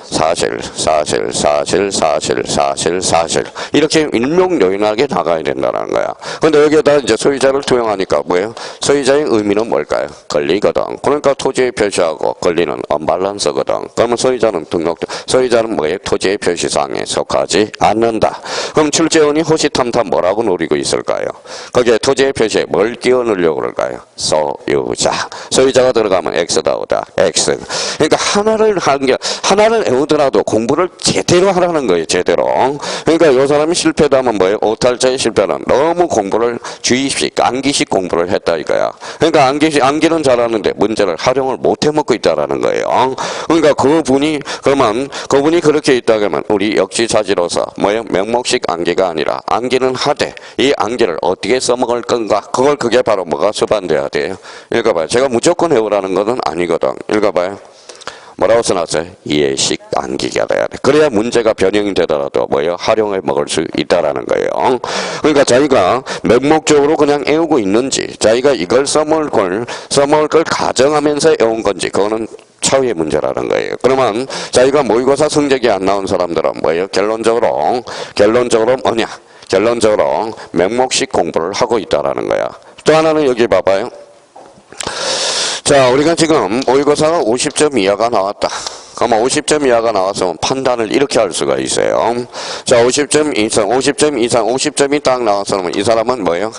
사실 이렇게 일명요연하게 나가야 된다는 거야. 근데 여기에다 이제 소유자를 투영하니까 뭐예요? 소유자의 의미는 뭘까요? 권리거든. 그러니까 토지의 표시하고 권리는 언밸런스거든. 그러면 소유자는 뭐예요? 토지의 표시사항에 속하지 않는다. 그럼 출제원이 호시탐탐 뭐라고 노리고 있을까요? 거기에 토지의 표시에 뭘 끼워 넣으려고 그럴까요? 소유자가 들어가면 X다 오다. X. 그러니까 하나를 배우더라도 공부를 제대로 하라는 거예요. 제대로. 그러니까 이 사람이 실패다 하면 뭐예요? 오탈자의 실패는 너무 공부를 주입식, 암기식 공부를 했다 이거야. 그러니까 암기는 잘하는데 문제를 활용을 못 해먹고 있다라는 거예요. 그러니까 그분이 그렇게 있다 그러면 우리 역지사지로서 뭐예요? 명목식 암기가 아니라 암기는 하되 이 암기를 어떻게 써먹을 건가? 그게 바로 뭐가 수반돼야 돼요. 읽어봐요. 제가 무조건 해오라는 것은 아니거든. 읽어봐요. 뭐라고 써놨어요? 이해식 암기가 돼야 돼. 그래야 문제가 변형이 되더라도 뭐예요? 활용해 먹을 수 있다라는 거예요. 그러니까 자기가 맹목적으로 그냥 애우고 있는지, 자기가 이걸 써먹을 걸 가정하면서 애운 건지, 그거는 차후의 문제라는 거예요. 그러면 자기가 모의고사 성적이 안 나온 사람들은 뭐예요? 결론적으로 뭐냐? 결론적으로 맹목식 공부를 하고 있다라는 거야. 또 하나는 여기 봐봐요. 자, 우리가 지금 모의고사가 50점 이하가 나왔다. 그러면 50점 이하가 나와서 판단을 이렇게 할 수가 있어요. 자, 50점 이상, 50점이 딱 나와서 이 사람은 뭐예요?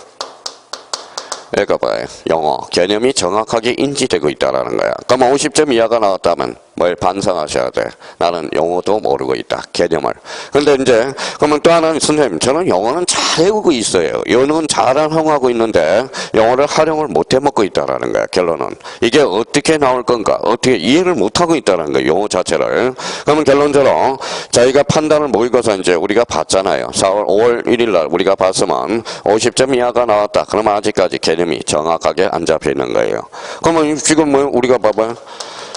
읽어봐요. 영어 개념이 정확하게 인지되고 있다라는 거야. 그러면 50점 이하가 나왔다면 뭘 반성하셔야 돼. 나는 영어도 모르고 있다. 개념을. 근데 이제 그러면 또 하나는 선생님 저는 영어는 잘 외우고 있어요. 영어는 잘 활용하고 있는데 영어를 활용을 못 해먹고 있다라는 거야. 결론은 이게 어떻게 나올 건가? 어떻게 이해를 못하고 있다는 거야. 영어 자체를. 그러면 결론적으로 자기가 판단을 모의고사 이제 우리가 봤잖아요. 5월 1일 날 우리가 봤으면 50점 이하가 나왔다. 그러면 아직까지 개념이 정확하게 안 잡혀 있는 거예요. 그러면 지금 뭐 우리가 봐봐요.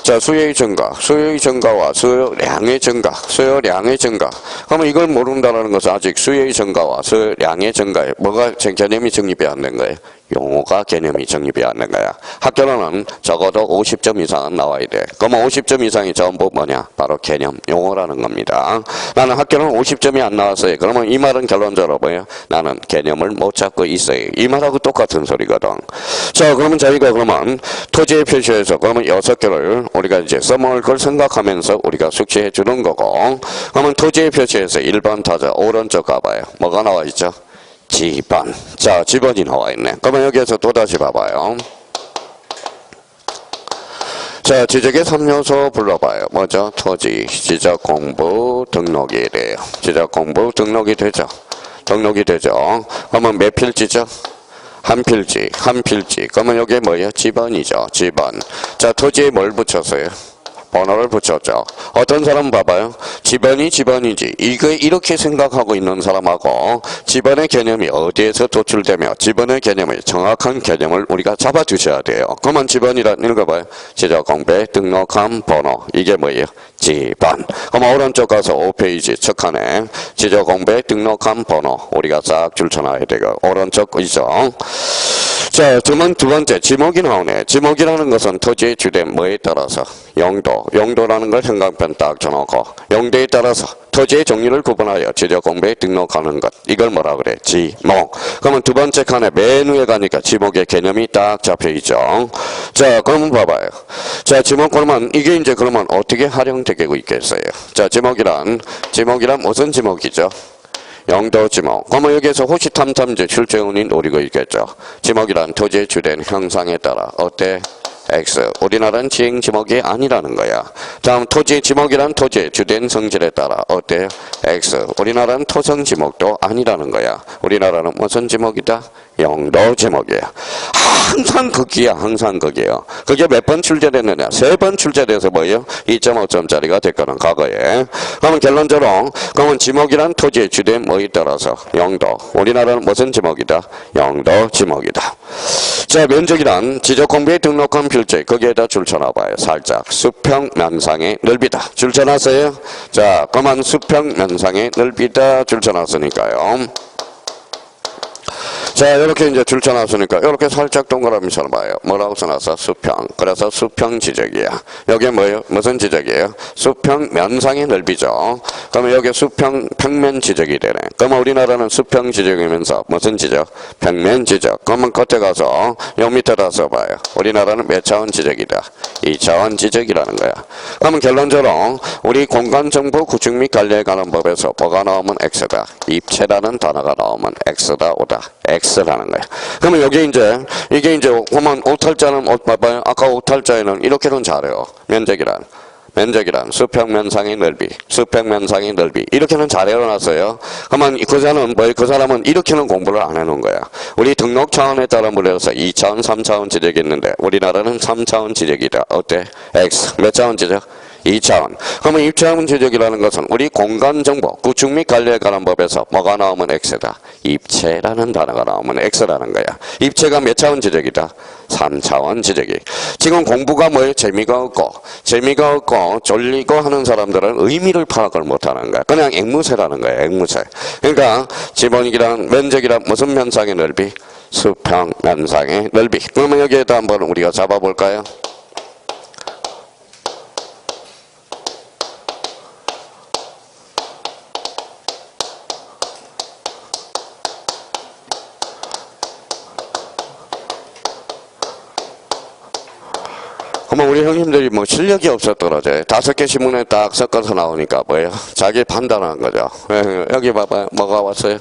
자, 수요의 증가와 수요량의 증가. 그러면 이걸 모른다는 것은 아직 수요의 증가와 수요량의 증가에 뭐가 개념이 정립이 안 된 거예요? 용어가 개념이 정립이 안 된 거야. 학교로는 적어도 50점 이상은 나와야 돼. 그러면 50점 이상이 전부 뭐냐? 바로 개념, 용어라는 겁니다. 나는 학교는 50점이 안 나왔어요. 그러면 이 말은 결론적으로 뭐예요? 나는 개념을 못 잡고 있어요. 이 말하고 똑같은 소리거든. 자, 그러면 저희가 그러면 토지의 표시에서 그러면 6개를 우리가 이제 써먹을 걸 생각하면서 우리가 숙지해 주는 거고, 그러면 토지의 표시에서 1번 타자 오른쪽 가봐요. 뭐가 나와 있죠? 지번. 자, 지번이 나와 있네. 그러면 여기에서 또다시 봐봐요. 자, 지적의 3요소 불러봐요. 뭐죠? 토지, 지적 공부, 등록이 돼요. 지적 공부, 등록이 되죠. 그러면 몇 필지죠? 한 필지. 그러면 여기 뭐예요? 지번이죠. 지번. 자, 토지에 뭘 붙였어요? 번호를 붙였죠. 어떤 사람 봐봐요. 지번이지. 이거 이렇게 생각하고 있는 사람하고 지번의 개념이 어디에서 도출되며 지번의 개념의 정확한 개념을 우리가 잡아주셔야 돼요. 그러면 지번이란 읽어봐요. 지적공부에 등록한 번호. 이게 뭐예요? 지번. 그럼 오른쪽 가서 5페이지 첫 칸에 지적공부에 등록한 번호. 우리가 싹 줄쳐놔야 되고 오른쪽 있죠. 자, 두 번째 지목이 나오네. 지목이라는 것은 토지의 주된 뭐에 따라서 용도라는 걸 형광펜 딱 쳐놓고 용도에 따라서 토지의 종류를 구분하여 지적공부에 등록하는 것. 이걸 뭐라 그래? 지목. 그러면 두 번째 칸에 맨 위에 가니까 지목의 개념이 딱 잡혀있죠. 자, 그러면 봐봐요. 자, 지목 그러면 이게 이제 그러면 어떻게 활용되고 있겠어요? 자, 지목이란 무슨 지목이죠? 영도 지목. 그러면 여기에서 호시탐탐제 출제운이 노리고 있겠죠. 지목이란 토지의 주된 형상에 따라 어때? X. 우리나라는 지행 지목이 아니라는 거야. 다음 토지 지목이란 토지의 주된 성질에 따라 어때요? X. 우리나라는 토성 지목도 아니라는 거야. 우리나라는 무슨 지목이다? 영도 지목이야. 항상 거기에요. 그게 몇 번 출제됐느냐? 3번 출제돼서 뭐예요? 2.5점짜리가 됐거든, 과거에. 그러면 결론적으로, 그러면 지목이란 토지의 주된 뭐에 따라서? 영도. 우리나라는 무슨 지목이다? 영도 지목이다. 자, 면적이란 지적공부에 등록한 필지, 거기에다 줄쳐놔봐요. 살짝. 수평 면상의 넓이다. 줄쳐놨어요? 자, 그러면 수평 면상의 넓이다. 줄쳐놨으니까요. 자, 이렇게 이제 줄쳐놨으니까 이렇게 살짝 동그라미 쳐봐요. 뭐라고 써놨어? 수평. 그래서 수평 지적이야. 여기 뭐예요? 무슨 지적이에요? 수평 면상의 넓이죠. 그러면 여기 수평 평면 지적이 되네. 그러면 우리나라는 수평 지적이면서 무슨 지적? 평면 지적. 그러면 겉에 가서 요 밑에다 써봐요. 우리나라는 몇 차원 지적이다? 2차원 지적이라는 거야. 그러면 결론적으로 우리 공간정보 구축 및 관리에 관한 법에서 뭐가 나오면 X다. 입체라는 단어가 나오면 X다 오다. X라는 거야. 그러면 여기 이게 이제 보면 오탈자는 봐봐요. 아까 오탈자에는 이렇게는 잘해요. 면적이란 면적이란 수평면상의 넓이, 수평면상의 넓이. 이렇게는 잘 해놨어요. 그러면 그 사람은 이렇게는 공부를 안 해놓은 거야. 우리 등록 차원에 따라 물려서 2차원, 3차원 지적이 있는데 우리나라는 3차원 지적이다. 어때? X. 몇 차원 지적? 2차원. 그러면 2차원 지적이라는 것은 우리 공간정보, 구축 및 관리에 관한 법에서 뭐가 나오면 X다? 입체라는 단어가 나오면 X라는 거야. 입체가 몇 차원 지적이다? 3차원 지적이. 지금 공부가 뭐예요? 재미가 없고 졸리고 하는 사람들은 의미를 파악을 못하는 거야. 그냥 앵무새라는 거야. 앵무새. 그러니까 지번이란 면적이란 무슨 면상의 넓이? 수평 면상의 넓이. 그러면 여기에다 한번 우리가 잡아볼까요? 그러면 우리 형님들이 뭐 실력이 없었더라도 5개 신문에 딱 섞어서 나오니까 뭐예요? 자기 판단한 거죠. 여기 봐봐요. 뭐가 왔어요?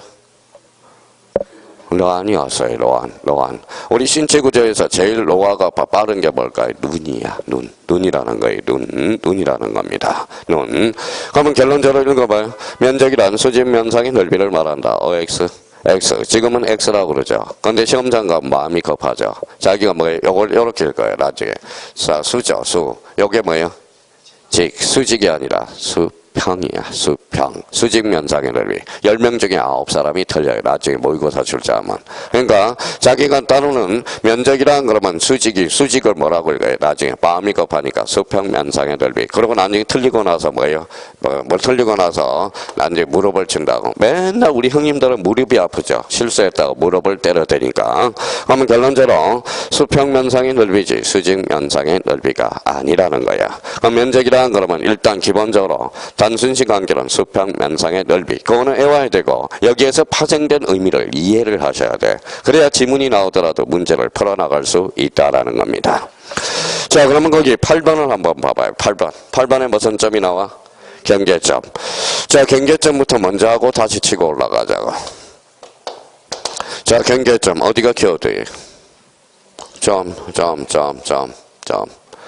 로안이 왔어요. 로안. 우리 신체 구조에서 제일 로아가 빠른 게 뭘까요? 눈이야. 눈이라는 거예요. 눈이라는 겁니다. 눈. 그러면 결론적으로 읽어봐요. 면적이란 수직 면상의 넓이를 말한다. OX. X. 지금은 X라고 그러죠. 근데 시험장 가면 마음이 급하죠. 자기가 뭐예요? 요걸 요렇게 읽을 거예요. 나중에. 자, 수죠. 수. 요게 뭐예요? 수직이 아니라 수평이야. 수평. 수직 면상의 넓이. 10명 중에 9사람이 틀려요. 나중에 모의고사 출제하면. 그러니까 자기가 따르는 면적이란 그러면 수직을 뭐라고 읽어요? 나중에 마음이 급하니까 수평 면상의 넓이. 그러고 나중에 틀리고 나서 뭐예요? 뭘 틀리고 나서 나중에 무릎을 친다고. 맨날 우리 형님들은 무릎이 아프죠. 실수했다고 무릎을 때려대니까. 그러면 결론적으로 수평 면상의 넓이지 수직 면상의 넓이가 아니라는 거야. 그럼 면적이란 그러면 일단 기본적으로 단순식 관계론 수평 면상의 넓이. 그거는 외워야 되고 여기에서 파생된 의미를 이해를 하셔야 돼. 그래야 지문이 나오더라도 문제를 풀어나갈 수 있다라는 겁니다. 자, 그러면 거기 8번을 한번 봐봐요. 8번에 무슨 점이 나와? 경계점. 자, 경계점부터 먼저 하고 다시 치고 올라가자고. 자, 경계점 어디가 키워드예요?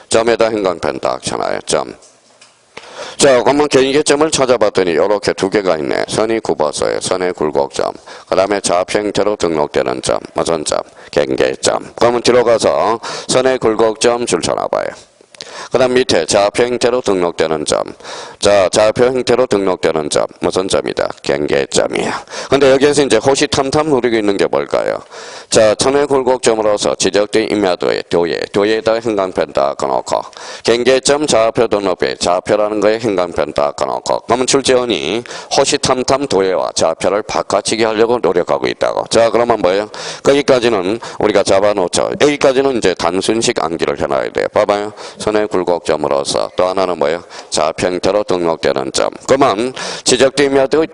점에다 행간펜 딱 쳐놔요. 점. 자, 그러면 경계점을 찾아봤더니 이렇게 2개가 있네. 선이 굽었어요. 선의 굴곡점. 그 다음에 좌표 형태로 등록되는 점. 무슨 점? 경계점. 그러면 뒤로 가서 선의 굴곡점 줄 쳐놔봐요. 그 다음 밑에 좌표 형태로 등록되는 점. 자, 좌표 형태로 등록되는 점. 무슨 점이다? 경계점이야. 근데 여기에서 이제 호시탐탐 누리고 있는 게 뭘까요? 자, 천의 굴곡점으로서 지적된 임야도에 도에다 행간펜 딱 꺼놓고 경계점 좌표 등록에 좌표라는 거에 행간펜 딱 꺼놓고 그러면 출제원이 호시탐탐 도에와 좌표를 바꿔치기 하려고 노력하고 있다고. 자, 그러면 뭐예요? 거기까지는 우리가 잡아놓죠. 여기까지는 이제 단순식 암기를 해놔야 돼요. 봐봐요. 선의 굴곡점으로서 또 하나는 뭐예요? 좌표 형태로 등록되는 점. 그러면 지적된 임야도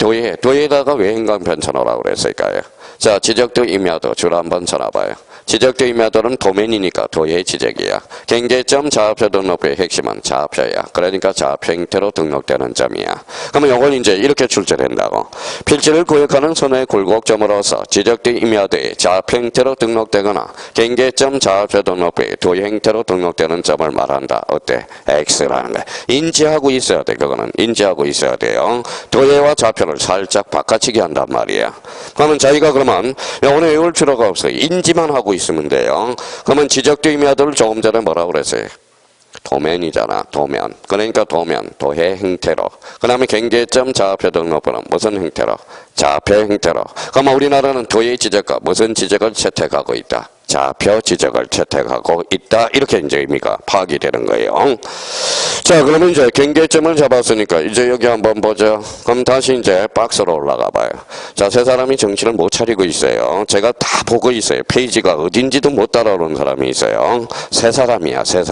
도에다가 왜 행간펜 쳐놓으라고 그랬을까요? 자, 지적도 임야도 줄 한번 쳐놔봐요. 지적도 임야도는 도면이니까 도의 지적이야. 경계점 좌표 등록부의 핵심은 좌표야. 그러니까 좌표 형태로 등록되는 점이야. 그러면 이걸 이제 이렇게 출제된다고. 필지를 구역하는 선의 굴곡점으로서 지적된 임야도의 좌표 형태로 등록되거나 경계점 좌표 등록부의 도의 형태로 등록되는 점을 말한다. 어때? X라는 거야. 인지하고 있어야 돼. 그거는 인지하고 있어야 돼요. 도의와 좌표를 살짝 바꿔치기 한단 말이야. 그러면 자기가 그러면 오늘 외울 필요가 없어요. 인지만 하고 있으면 돼요. 그러면 지적도 임야도를 조금 전에 뭐라고 그랬어요? 도면이잖아. 도면. 그러니까 도면, 도해 형태로. 그 다음에 경계점 좌표 등록부는 무슨 형태로? 좌표 형태로. 그러면 우리나라는 도의 지적과 무슨 지적을 채택하고 있다? 좌표 지적을 채택하고 있다. 이렇게 이제 의미가 파악이 되는 거예요. 자, 그러면 이제 경계점을 잡았으니까 이제 여기 한번 보죠. 그럼 다시 이제 박스로 올라가 봐요. 자, 세 사람이 정신을 못 차리고 있어요. 제가 다 보고 있어요. 페이지가 어딘지도 못 따라오는 사람이 있어요. 세 사람이야, 세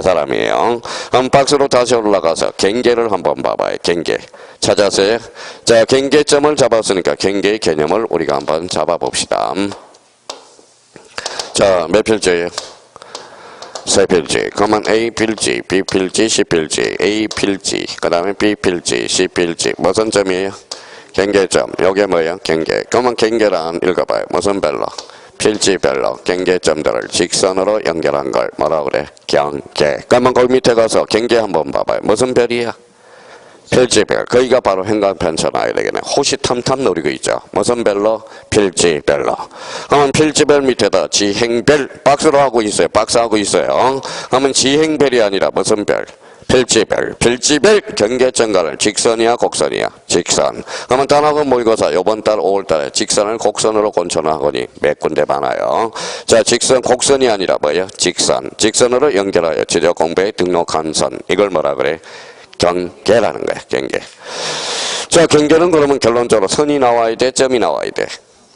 사람이에요. 그럼 박스로 다시 올라가서 경계를 한번 봐봐요. 경계. 찾았어요? 자, 경계점을 잡았으니까 경계의 개념을 우리가 한번 잡아봅시다. 자, 몇 필지예요? 세 필지. 그러면 A 필지, B 필지, C 필지, A 필지, 그 다음에 B 필지, C 필지. 무슨 점이에요? 경계점. 요게 뭐예요? 경계. 그러면 경계란 읽어봐요. 무슨 별로? 필지별로 경계점들을 직선으로 연결한 걸 뭐라 그래? 경계. 그러면 거기 밑에 가서 경계 한번 봐봐요. 무슨 별이야? 필지별. 거기가 바로 행간편처 나야 되겠네. 호시탐탐 노리고 있죠. 무슨 별로? 필지별로. 그러면 필지별 밑에다 지행별 박스로 하고 있어요. 박스 하고 있어요. 그러면 지행별이 아니라 무슨 별? 필지별. 필지별 경계점과를 직선이야 곡선이야? 직선. 그러면 단학원 모의고사 요번 달 5월 달에 직선을 곡선으로 고쳐놓은 학원이 몇 군데 많아요. 자, 직선 곡선이 아니라 뭐예요? 직선. 직선으로 연결하여 지적 공부에 등록한 선. 이걸 뭐라 그래? 경계라는 거야. 경계. 자, 경계는 그러면 결론적으로 선이 나와야 돼? 점이 나와야 돼?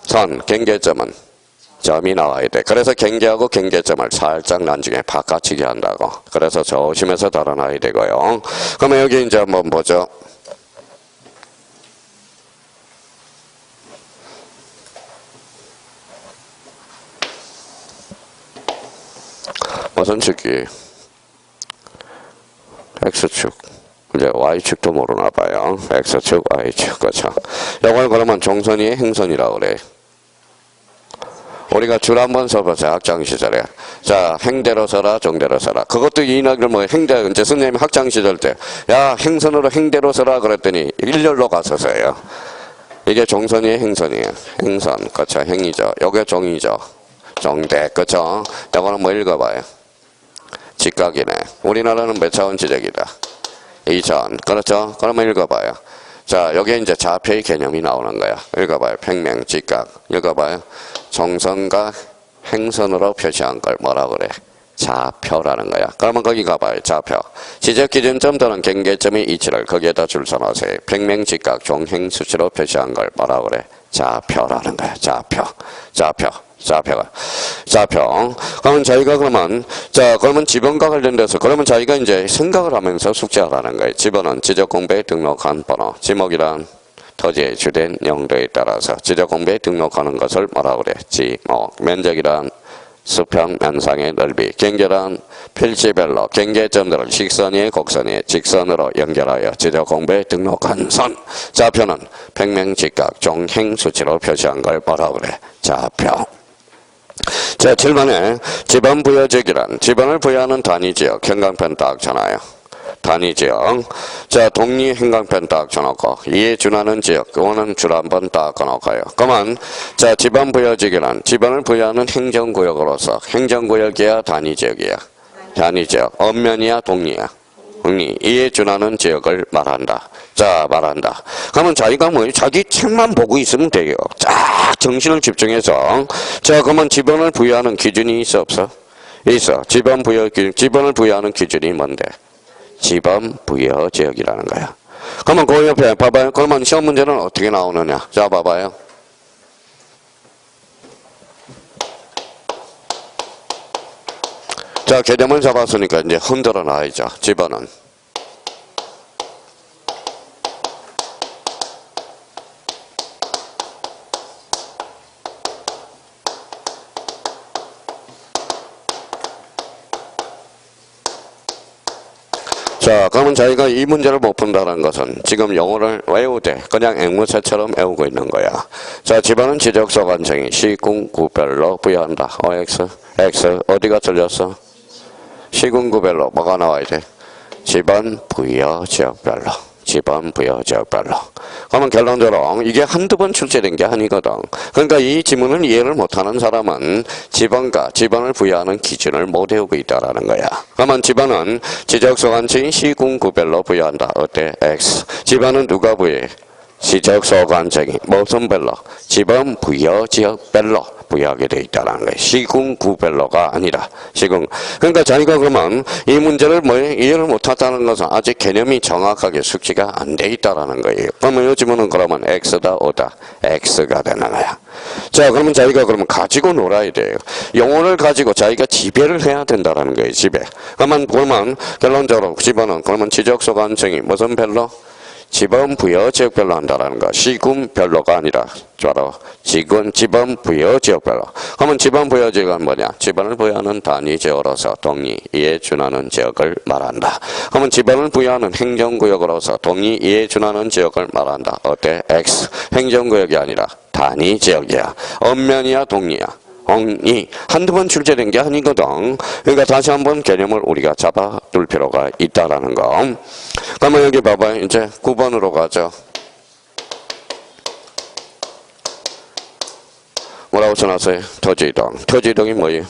선. 경계점은 점이 나와야 돼. 그래서 경계하고 경계점을 살짝 나중에 바꿔치기 한다고. 그래서 조심해서 달아놔야 되고요. 그러면 여기 이제 한번 보죠. 무슨 축이? X축. 이제 Y축도 모르나 봐요. X축, Y축. 그렇죠. 이걸 그러면 종선이의 행선이라고 그래. 우리가 줄 한번 써보자. 학창시절에. 자, 행대로 서라, 종대로 서라. 그것도 이낙을 뭐 행대, 이제 선생님이 학창시절 때, 야, 행선으로 행대로 서라 그랬더니 일렬로 갔었어요. 이게 종선이의 행선이에요. 행선. 그렇죠. 행이죠. 요게 종이죠. 종대. 그렇죠. 이거는 뭐 읽어봐요. 직각이네. 우리나라는 몇 차원 지적이다? 2차원. 그렇죠. 그러면 읽어봐요. 자, 여기에 이제 좌표의 개념이 나오는 거야. 읽어봐요. 평면, 직각. 읽어봐요. 종선과 행선으로 표시한 걸 뭐라 그래? 좌표라는 거야. 그러면 거기 가봐요. 좌표. 지적 기준점 또는 경계점의 위치를 거기에다 줄 서놓으세요. 평면, 직각, 종행, 수치로 표시한 걸 뭐라 그래? 좌표라는 거야. 좌표. 좌표. 좌표가. 좌표. 그러면 저희가 그러면 지번과 관련돼서 그러면 저희가 이제 생각을 하면서 숙제하라는 거예요. 지번은 지적 공부에 등록한 번호. 지목이란 토지의 주된 용도에 따라서 지적 공부에 등록하는 것을 뭐라 그래? 지목. 면적이란 수평 면상의 넓이. 경계란 필지별로 경계점들을 직선이에 곡선이에 직선으로 연결하여 지적 공부에 등록한 선. 좌표는 평면, 직각, 종행, 수치로 표시한 걸 뭐라 그래? 좌표. 자, 7번에 지번 부여지역이란 지번을 부여하는 단위지역. 행간편 딱 쳐놔요. 단위지역. 자, 독립 행간편 딱 쳐놓고 이에 준하는 지역. 그거는 줄 한번 딱 꺼놓고요. 그러면 자, 지번 부여지역이란 지번을 부여하는 행정구역으로서 행정구역이야 단위지역이야? 단위지역. 엄면이야 동리야? 독립. 이에 준하는 지역을 말한다. 자, 말한다. 그러면 자기가 뭐 자기 책만 보고 있으면 돼요. 쫙 정신을 집중해서. 자, 그러면 지번을 부여하는 기준이 있어 없어? 있어. 지번 부여 기준. 지번을 부여하는 기준이 뭔데? 지번 부여 지역이라는 거야. 그러면 그 옆에 봐봐요. 그러면 시험 문제는 어떻게 나오느냐? 자, 봐봐요. 자, 개념을 잡았으니까 이제 흔들어 놔야죠. 지번은. 자, 그러면 저희가 이 문제를 못 푼다는 것은 지금 영어를 외우되 그냥 앵무새처럼 외우고 있는 거야. 자, 지번은 지적소 관청이 시군구별로 부여한다. X 어디가 틀렸어? 시군구별로 뭐가 나와야 돼? 지번 부여 지역별로. 지번 부여 지역별로. 그러면 결론적으로 이게 한두 번 출제된 게 아니거든. 그러니까 이 지문을 이해를 못하는 사람은 지번과 지번을 부여하는 기준을 못 외우고 있다라는 거야. 그러면 지번은 지적소 관청이 시군구별로 부여한다. 어때? X. 지번은 누가 부여해? 지적소 관청이 무슨 별로? 지번 부여 지역별로 부여하게 돼 있다는 거예요. 시군구별로가 아니라 시군. 그러니까 자기가 그러면 이 문제를 이해를 못했다는 것은 아직 개념이 정확하게 숙지가 안 돼 있다라는 거예요. 그러면 이 지문은 그러면 X다 O다 X가 되는 거야. 자, 그러면 자기가 그러면 가지고 놀아야 돼요. 영혼을 가지고 자기가 지배를 해야 된다라는 거예요. 지배. 그러면 결론적으로 지번은 그러면 지적소 관청이 무슨 별로? 지번 부여 지역별로 한다라는 거. 시군별로가 아니라 바로 지번 부여 지역별로. 그러면 지번 부여 지역은 뭐냐? 지번을 부여하는 단위 지역으로서 동의 이에 준하는 지역을 말한다. 그러면 지번을 부여하는 행정구역으로서 동의 이에 준하는 지역을 말한다. 어때? X. 행정구역이 아니라 단위 지역이야. 엄면이야 동리야? 엉이 한두 번 출제된 게 아니거든. 그러니까 다시 한번 개념을 우리가 잡아둘 필요가 있다라는 거. 그러면 여기 봐봐요. 이제 9번으로 가죠. 뭐라고 써놨어요? 토지이동. 토지이동이 뭐예요?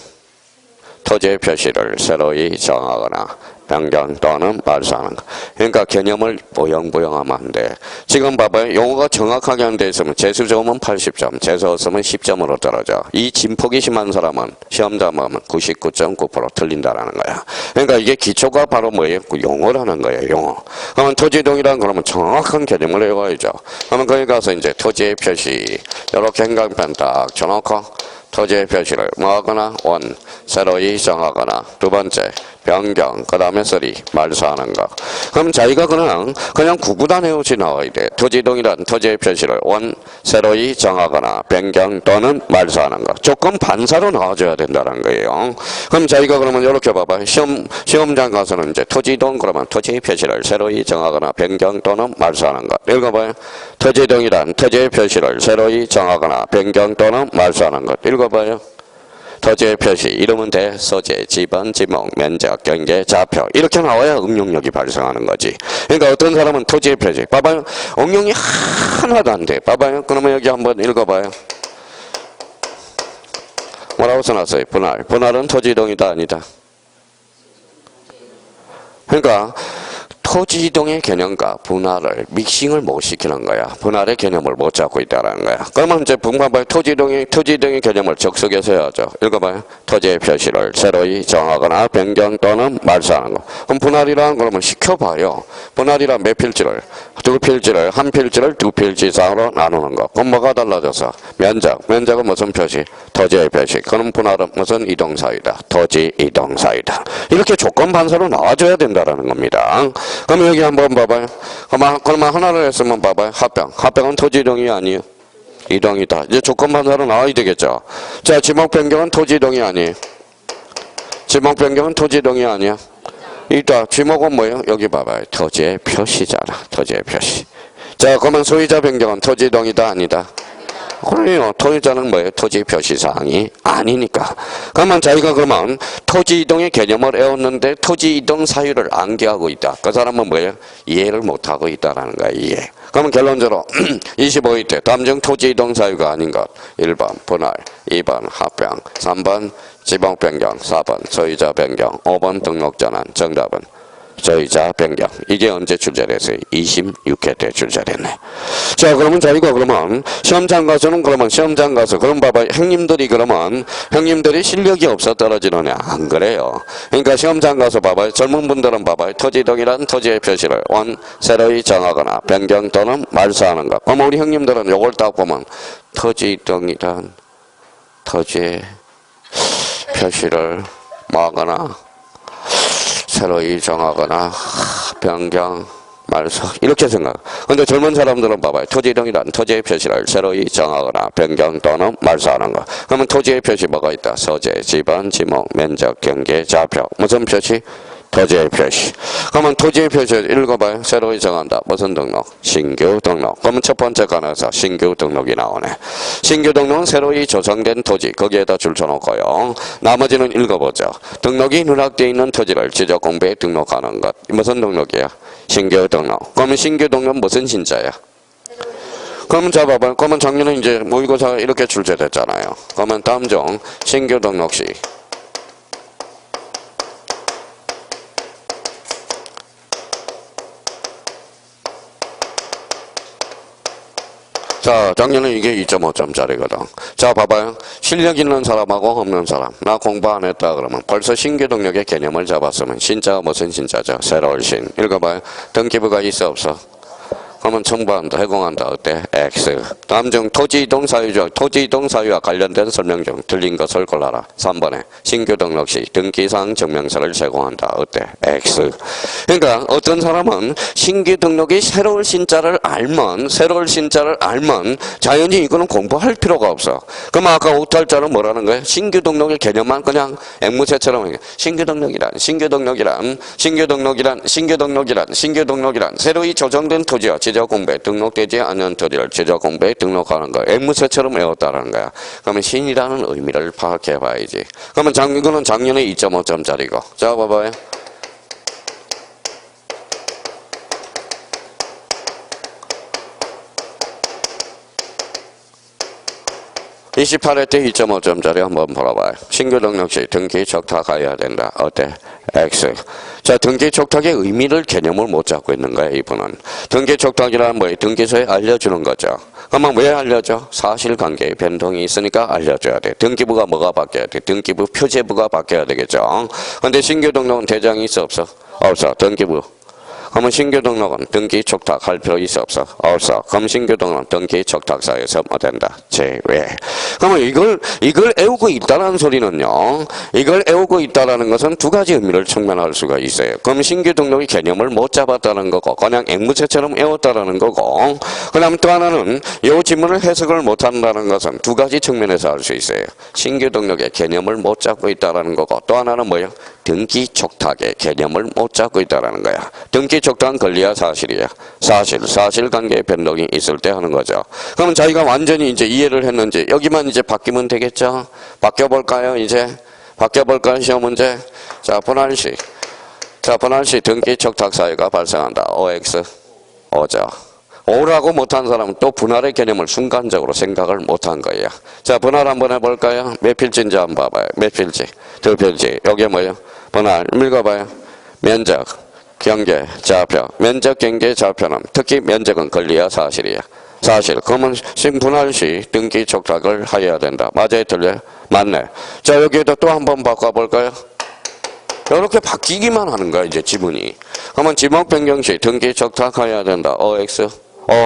토지의 표시를 새로이 정하거나 변경 또는 말소하는 거. 그러니까 개념을 보영보영하면 안 돼. 지금 봐봐요. 용어가 정확하게 안 돼 있으면 재수 좋으면 80점, 재수 없으면 10점으로 떨어져. 이 진폭이 심한 사람은 시험 잡으면 99.9% 틀린다라는 거야. 그러니까 이게 기초가 바로 뭐예요? 그 용어라는 거예요. 용어. 그러면 토지이동이란 그러면 정확한 개념을 외워야죠. 그러면 거기 가서 이제 토지의 표시 이렇게 행간편 딱 쳐놓고 토지의 표시를 뭐하거나 원, 새로이 정하거나 두 번째 변경, 그 다음에 쓰리, 말소하는 거. 그럼 자기가 그냥 구구단 외우지 나와야 돼. 토지이동이란 토지의 표시를 원, 새로이 정하거나 변경 또는 말소하는 거. 조건 반사로 나와줘야 된다는 거예요. 그럼 자기가 그러면 이렇게 봐봐. 시험장 가서는 이제 토지이동 그러면 토지의 표시를 새로이 정하거나 변경 또는 말소하는 거. 읽어봐요. 토지이동이란 토지의 표시를 새로이 정하거나 변경 또는 말소하는 것. 읽어봐요. 토지의 표시, 이름은 대, 소재, 지번, 지목, 면적, 경계, 좌표 이렇게 나와야 응용력이 발생하는 거지. 그러니까 어떤 사람은 토지의 표시, 봐봐요. 응용이 하나도 안 돼. 봐봐요. 그러면 여기 한번 읽어봐요. 뭐라고 써놨어요? 분할. 분할은 토지이동이다 아니다? 그러니까 토지이동의 개념과 분할을 믹싱을 못 시키는 거야. 분할의 개념을 못 잡고 있다는 거야. 그러면 이제 분할의 토지이동의 개념을 적석에서 해야죠. 읽어봐요. 토지의 표시를 새로이 정하거나 변경 또는 말소하는 거. 그럼 분할이란 그러면 시켜봐요. 분할이란 몇 필지를? 두 필지를, 한 필지를 두 필지 이상으로 나누는 거. 그럼 뭐가 달라져서? 면적. 면적은 무슨 표시? 토지의 표시. 그럼 분할은 무슨 이동사유다? 토지 이동사유다. 이렇게 조건 반사로 나와줘야 된다는 겁니다. 그럼 여기 한번 봐봐요. 그러면 하나를 했으면 봐봐요. 합병. 합병은 토지 이동이 아니에요. 이동이다. 이제 조건 반사로 나와야 되겠죠. 자, 지목 변경은 토지 이동이 아니에요. 지목 변경은 토지 이동이 아니야. 이따 지목은 뭐예요? 여기 봐봐요. 토지의 표시잖아. 토지의 표시. 자, 그러면 소유자 변경은 토지 이동이다 아니다? 그래요. 토지자는 뭐예요? 토지 표시사항이 아니니까. 그러면 자기가 그러면 토지 이동의 개념을 외웠는데 토지 이동 사유를 암기하고 있다. 그 사람은 뭐예요? 이해를 못하고 있다라는 거야. 이해. 그러면 결론적으로 25일 때 다음 중 토지 이동 사유가 아닌 것. 1번 분할, 2번 합병, 3번 지목 변경, 4번 소유자 변경, 5번 등록 전환. 정답은 소유자 변경. 이게 언제 출제됐어요? 26회 때 출제됐네. 자, 그러면 저희가 그러면 시험장 가서는 그러면 시험장 가서 그럼 봐봐. 형님들이 실력이 없어 떨어지느냐? 안 그래요. 그러니까 시험장 가서 봐봐요. 젊은 분들은 봐봐요. 토지이동이란 토지의 표시를 원, 새로이 정하거나 변경 또는 말소하는 것. 그럼 우리 형님들은 요걸 딱 보면 토지이동이란 토지의 표시를 뭐하거나 새로이 정하거나 변경, 말소 이렇게 생각. 근데 젊은 사람들은 봐봐요. 토지이동이란 토지의 표시를 새로이 정하거나 변경 또는 말소하는 거. 그러면 토지의 표시 뭐가 있다? 소재, 지번, 지목, 면적, 경계, 좌표. 무슨 표시? 토지의 표시. 그러면 토지의 표시를 읽어봐요. 새로이 정한다. 무슨 등록? 신규 등록. 그러면 첫 번째 간에서 신규 등록이 나오네. 신규 등록은 새로이 조성된 토지. 거기에다 줄 쳐놓고요. 나머지는 읽어보죠. 등록이 누락되어 있는 토지를 지적공부에 등록하는 것. 무슨 등록이야? 신규 등록. 그러면 신규 등록은 무슨 신자야? 그러면 자 봐봐요. 그러면 작년에 이제 모의고사가 이렇게 출제됐잖아요. 그러면 다음 중 신규 등록 시 자, 작년에 이게 2.5점짜리거든. 자, 봐봐요. 실력 있는 사람하고 없는 사람. 나 공부 안 했다 그러면 벌써 신규 등록의 개념을 잡았으면 신자가 무슨 신자죠? 새로운 신. 읽어봐요. 등기부가 있어 없어? 그러면 청구한다, 해공한다. 어때? X. 다음 중 토지이동 사유와 관련된 설명 중 틀린 것을 골라라. 3번에 신규 등록 시 등기사항 증명서를 제공한다. 어때? X. 그러니까 어떤 사람은 신규 등록이 새로운 신자를 알면 자연히 이거는 공부할 필요가 없어. 그럼 아까 오탈자는 뭐라는 거예요? 신규 등록의 개념만 그냥 앵무새처럼 신규 등록이란 새로이 조정된 토지와 지적 공부에 등록되지 않은 들이를 지적 공부에 등록하는 거. 앵무새처럼 외웠다라는 거야. 그러면 신이라는 의미를 파악해 봐야지. 그러면 이거는 작년에 2.5점짜리고. 자, 봐봐요. 28회 때 2.5점짜리 한번 풀어봐요. 신규 등록 시 등기 촉탁해야 된다. 어때? X. 자, 등기 촉탁의 의미를 개념을 못 잡고 있는 거야, 이분은. 등기 촉탁이라는 뭐예요? 등기소에 알려주는 거죠. 그러면 왜 알려줘? 사실관계의 변동이 있으니까 알려줘야 돼. 등기부가 뭐가 바뀌어야 돼? 등기부 표제부가 바뀌어야 되겠죠. 근데 신규 등록은 대장이 있어, 없어? 없어. 등기부. 그러면 신규 등록은 등기 촉탁할 필요 있어, 없어? 없어. 그럼 신규 등록은 등기 촉탁사에서 뭐 된다? 제외. 그러면 이걸 애우고 있다라는 소리는요. 이걸 애우고 있다라는 것은 두 가지 의미를 측면할 수가 있어요. 그럼 신규 등록의 개념을 못 잡았다는 거고, 그냥 앵무새처럼 외웠다라는 거고, 그 다음 또 하나는 이 지문을 해석을 못 한다는 것은 두 가지 측면에서 알 수 있어요. 신규 등록의 개념을 못 잡고 있다라는 거고, 또 하나는 뭐예요? 등기 촉탁의 개념을 못 잡고 있다라는 거야. 등기 촉탁은 권리야, 사실이야? 사실관계의 변동이 있을 때 하는 거죠. 그러면 자기가 완전히 이제 이해를 했는지 여기만 이제 바뀌면 되겠죠? 바뀌어볼까요, 이제? 바뀌어볼까요, 시험 문제? 자, 분할시. 자, 분할시 등기 촉탁 사유가 발생한다. OX. 오죠. 오라고 못한 사람은 또 분할의 개념을 순간적으로 생각을 못한 거예요. 자, 분할 한번 해볼까요? 몇 필지인지 한번 봐봐요. 몇 필지? 두 필지. 여기 뭐예요? 분할. 읽어봐요. 면적, 경계, 좌표. 면적, 경계, 좌표는 특히 면적은 권리야, 사실이야? 사실. 그러면 분할 시 등기 촉탁을 하여야 된다. 맞아요, 틀려요? 맞네. 자, 여기에다 또 한번 바꿔볼까요? 이렇게 바뀌기만 하는 거야, 이제 지문이. 그러면 지목 변경 시 등기 촉탁해야 된다. OX.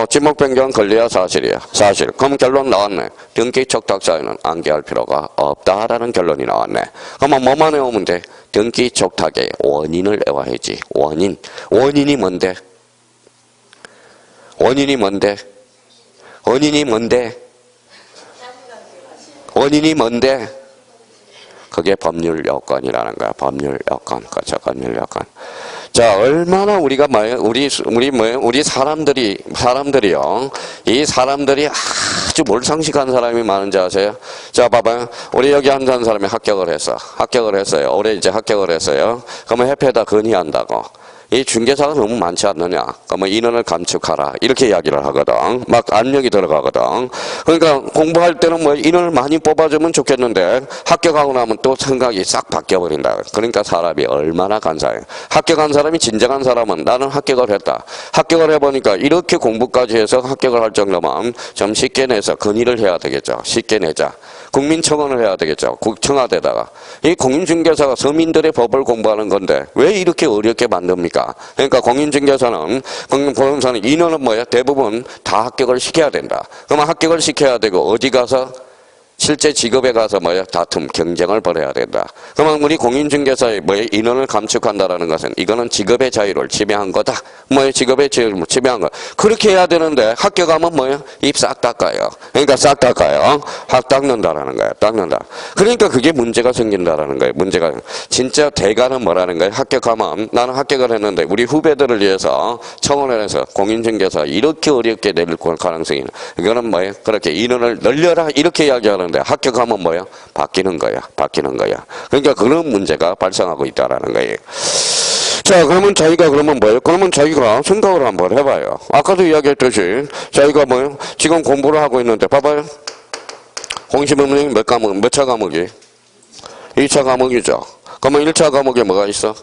지목 변경 권리야, 사실이야? 사실. 그럼 결론 나왔네. 등기 촉탁 사유는 안기할 필요가 없다라는 결론이 나왔네. 그러면 뭐만 외우면 돼? 등기 촉탁의 원인을 외워야지. 원인. 원인이 뭔데? 원인이 뭔데? 원인이 뭔데? 원인이 뭔데? 그게 법률 요건이라는 거야. 법률 요건. 그렇죠. 법률 요건. 자, 얼마나 우리가 우리 사람들이요. 이 사람들이 아주 몰상식한 사람이 많은지 아세요? 자, 봐봐요. 우리 여기 앉은 사람이 합격을 했어요. 올해 이제 합격을 했어요. 그러면 협회에다 건의한다고. 이 중개사가 너무 많지 않느냐? 그러면 인원을 감축하라. 이렇게 이야기를 하거든. 막 압력이 들어가거든. 그러니까 공부할 때는 뭐 인원을 많이 뽑아주면 좋겠는데 합격하고 나면 또 생각이 싹 바뀌어버린다. 그러니까 사람이 얼마나 간사해. 합격한 사람이 진정한 사람은 나는 합격을 했다. 합격을 해보니까 이렇게 공부까지 해서 합격을 할 정도면 좀 쉽게 내서 건의를 해야 되겠죠. 쉽게 내자. 국민청원을 해야 되겠죠. 청와대다가. 이 공인중개사가 서민들의 법을 공부하는 건데 왜 이렇게 어렵게 만듭니까? 그러니까 공인중개사는 보험사는 인원은 뭐야? 대부분 다 합격을 시켜야 된다. 그러면 합격을 시켜야 되고 어디 가서? 실제 직업에 가서 뭐야? 다툼, 경쟁을 벌여야 된다. 그러면 우리 공인중개사의 뭐야? 인원을 감축한다라는 것은 이거는 직업의 자유를 침해한 거다. 뭐야? 직업의 자유를 침해한 거. 그렇게 해야 되는데 합격하면 뭐야? 입 싹 닦아요. 그러니까 싹 닦아요. 확 닦는다라는 거야. 닦는다. 그러니까 그게 문제가 생긴다라는 거예요. 문제가. 진짜 대가는 뭐라는 거예요? 합격하면 나는 합격을 했는데 우리 후배들을 위해서 청원을 해서 공인중개사 이렇게 어렵게 낼 가능성이 이거는 뭐예요? 그렇게 인원을 늘려라 이렇게 이야기하는 합격하면 뭐야? 바뀌는 거야. 그러니까 그런 문제가 발생하고 있다라는 거예요. 자, 그러면 자기가 그러면 뭐예요? 그러면 자기가 생각을 한번 해봐요. 아까도 이야기했듯이 자기가 뭐예요? 지금 공부를 하고 있는데 봐봐요. 공시법령 몇 차 과목이? 2차 과목이죠. 그러면 1차 과목에 뭐가 있어?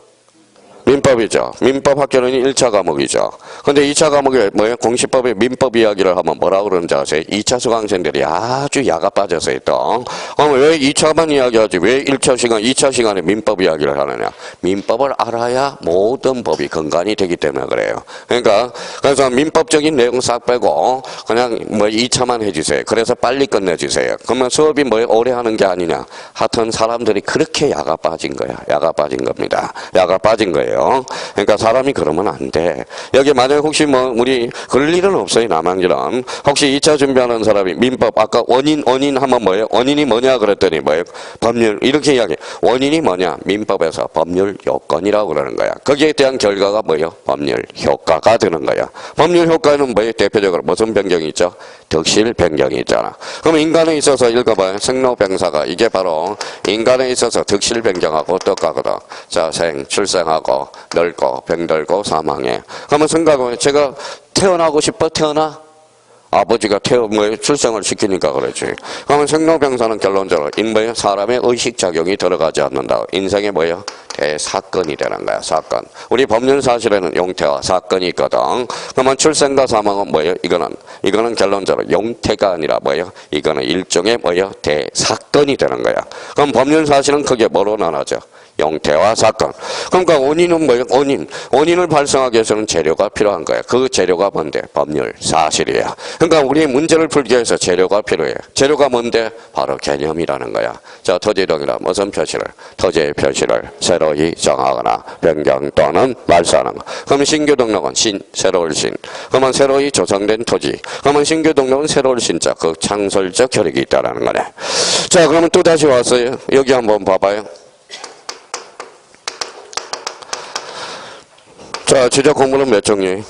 민법이죠. 민법 학교는 1차 과목이죠. 근데 2차 과목에 뭐예요? 공시법의 민법 이야기를 하면 뭐라고 그러는지 아세요? 2차 수강생들이 아주 야가 빠져서 있던. 그러면 왜 2차만 이야기하지? 왜 1차 시간, 2차 시간에 민법 이야기를 하느냐? 민법을 알아야 모든 법이 근간이 되기 때문에 그래요. 그러니까, 그래서 민법적인 내용 싹 빼고 그냥 뭐 2차만 해주세요. 그래서 빨리 끝내주세요. 그러면 수업이 뭐 오래 하는 게 아니냐? 하여튼 사람들이 그렇게 야가 빠진 거야. 야가 빠진 겁니다. 야가 빠진 거예요. 거예요. 그러니까 사람이 그러면 안 돼. 여기 만약에 혹시 뭐 우리 그럴 일은 없어요. 남양주는. 혹시 2차 준비하는 사람이 민법 아까 원인 하면 뭐예요? 원인이 뭐냐 그랬더니 뭐예요? 법률 이렇게 이야기. 원인이 뭐냐? 민법에서 법률 요건이라고 그러는 거야. 거기에 대한 결과가 뭐예요? 법률 효과가 되는 거야. 법률 효과는 뭐예요? 대표적으로 무슨 변경이 있죠? 득실 변경이 있잖아. 그럼 인간에 있어서 읽어봐요. 생로병사가 이게 바로 인간에 있어서 득실 변경하고 똑같거든. 자, 출생하고 늙고 병들고 사망해. 그러면 생각해보면 제가 태어나고 싶어? 태어나? 아버지가 출생을 시키니까 그렇지. 그러면 생로병사는 결론적으로 뭐예요? 사람의 의식작용이 들어가지 않는다. 인생에 뭐예요? 대사건이 되는 거야. 사건. 우리 법률 사실에는 용태와 사건이 있거든. 그러면 출생과 사망은 뭐예요? 이거는 결론적으로 용태가 아니라 뭐예요? 이거는 일종의 뭐예요? 대사건이 되는 거야. 그럼 법률 사실은 크게 뭐로 나눠져? 용태와 사건. 그러니까 원인은 뭐예요? 원인을 발생하기 위해서는 재료가 필요한 거야. 그 재료가 뭔데? 법률 사실이야. 그러니까 우리 문제를 풀기 위해서 재료가 필요해. 재료가 뭔데? 바로 개념이라는 거야. 자, 토지등이라 무슨 표시를? 토지의 표시를 새로이 정하거나 변경 또는 말소하는 거. 그러면 신규 등록은 새로울 신. 그러면 새로이 조성된 토지. 그러면 신규 등록은 새로울 신자. 그 창설적 효력이 있다는 거네. 자, 그러면 또 다시 왔어요. 여기 한번 봐봐요. 자, 지적 공부는 몇 종류예요?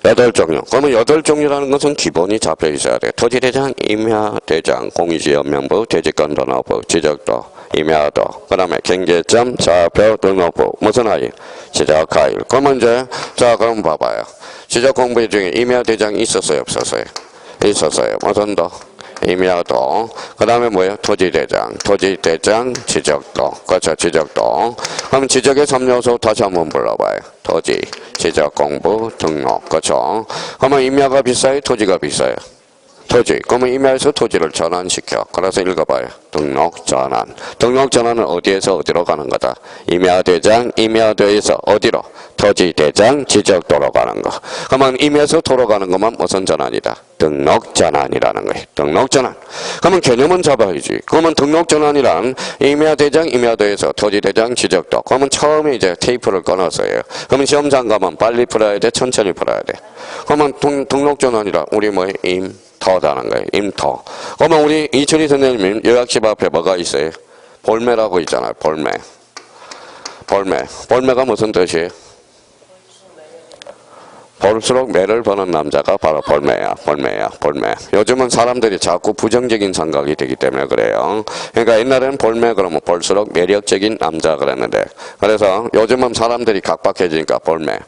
8종류. 그러면 8종류라는 것은 기본이 잡혀 있어야 돼. 토지대장, 임야대장, 공유지연명부, 대지권등록부, 지적도, 임야도, 그 다음에 경계점, 좌표, 등록부. 무슨 아이? 지적하일. 그러면 이제, 자, 그럼 봐봐요. 지적 공부 중에 임야대장이 있었어요? 없었어요? 있었어요. 무슨 도? 임야도. 그 다음에 뭐예요? 토지대장, 지적도. 그렇죠, 지적도. 그럼 지적의 3요소 다시 한번 불러봐요. 토지, 지적 공부, 등록. 그렇죠. 그러면 임야가 비싸요? 토지가 비싸요? 토지. 그러면 임야에서 토지를 전환시켜. 그래서 읽어봐요. 등록 전환. 등록 전환은 어디에서 어디로 가는 거다? 임야대장, 임야도에서 어디로? 토지대장, 지적도로 가는 거. 그러면 임야에서 도로 가는 것만 무슨 전환이다? 등록 전환이라는 거예요. 등록 전환. 그러면 개념은 잡아야지. 그러면 등록 전환이란 임야대장, 임야도에서 토지대장, 지적도. 그러면 처음에 이제 테이프를 끊었어요. 그러면 시험장 가면 빨리 풀어야 돼? 천천히 풀어야 돼? 그러면 등록 전환이란 우리 뭐예요? 터다는 거예요. 임터. 그러면 우리 이춘희 선생님 요약집 앞에 뭐가 있어요? 볼매라고 있잖아요. 볼매. 볼매가 무슨 뜻이에요? 볼수록 매를 버는 남자가 바로 볼매야. 요즘은 사람들이 자꾸 부정적인 생각이 되기 때문에 그래요. 그러니까 옛날에는 볼매 그러면 볼수록 매력적인 남자 그랬는데, 그래서 요즘은 사람들이 각박해지니까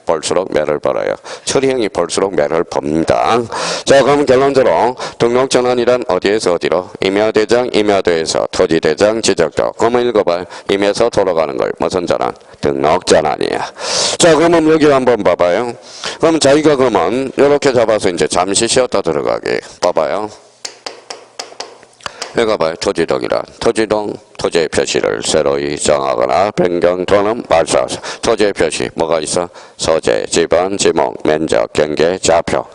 볼수록 매를 벌어요. 철이 볼수록 매를 봅니다. 자, 그러면 결론적으로 등록 전환이란 어디에서 어디로? 임야대장, 임야도에서 토지대장, 지적도. 그러면 읽어봐요. 임에서 돌아가는 걸 무슨 전환? 등록 전환이야. 자, 그러면 여기 한번 봐봐요. 그럼 자기가 그러면 이렇게 잡아서 이제 잠시 쉬었다 들어가게. 봐봐요. 읽어봐요. 토지등이란 토지등, 토지의 표시를 새로이 정하거나 변경 또는 말소하자. 토지의 표시 뭐가 있어? 소재, 지번, 지목, 면적, 경계, 좌표.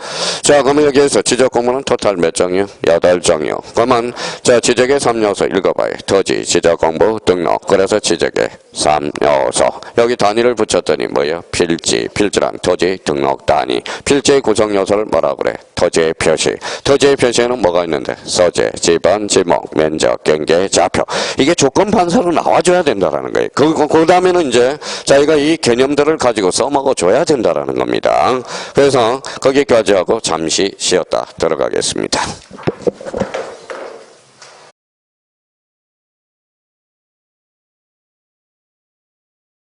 자, 그러면 여기에서 지적 공부는 토탈 몇 종류? 8종류. 그러면 자, 지적의 3요소 읽어봐요. 토지, 지적 공부, 등록. 그래서 지적의 3요소. 여기 단위를 붙였더니 뭐예요? 필지란 토지 등록 단위. 필지의 구성 요소를 뭐라 그래? 토지의 표시. 토지의 표시에는 뭐가 있는데? 소재, 지번, 지목, 면적, 경계, 좌표. 이게 조건 판사로 나와줘야 된다라는 거예요. 그 다음에는 이제 자기가 이 개념들을 가지고 써먹어 줘야 된다라는 겁니다. 그래서 거기까지 하고 잠시 쉬었다 들어가겠습니다.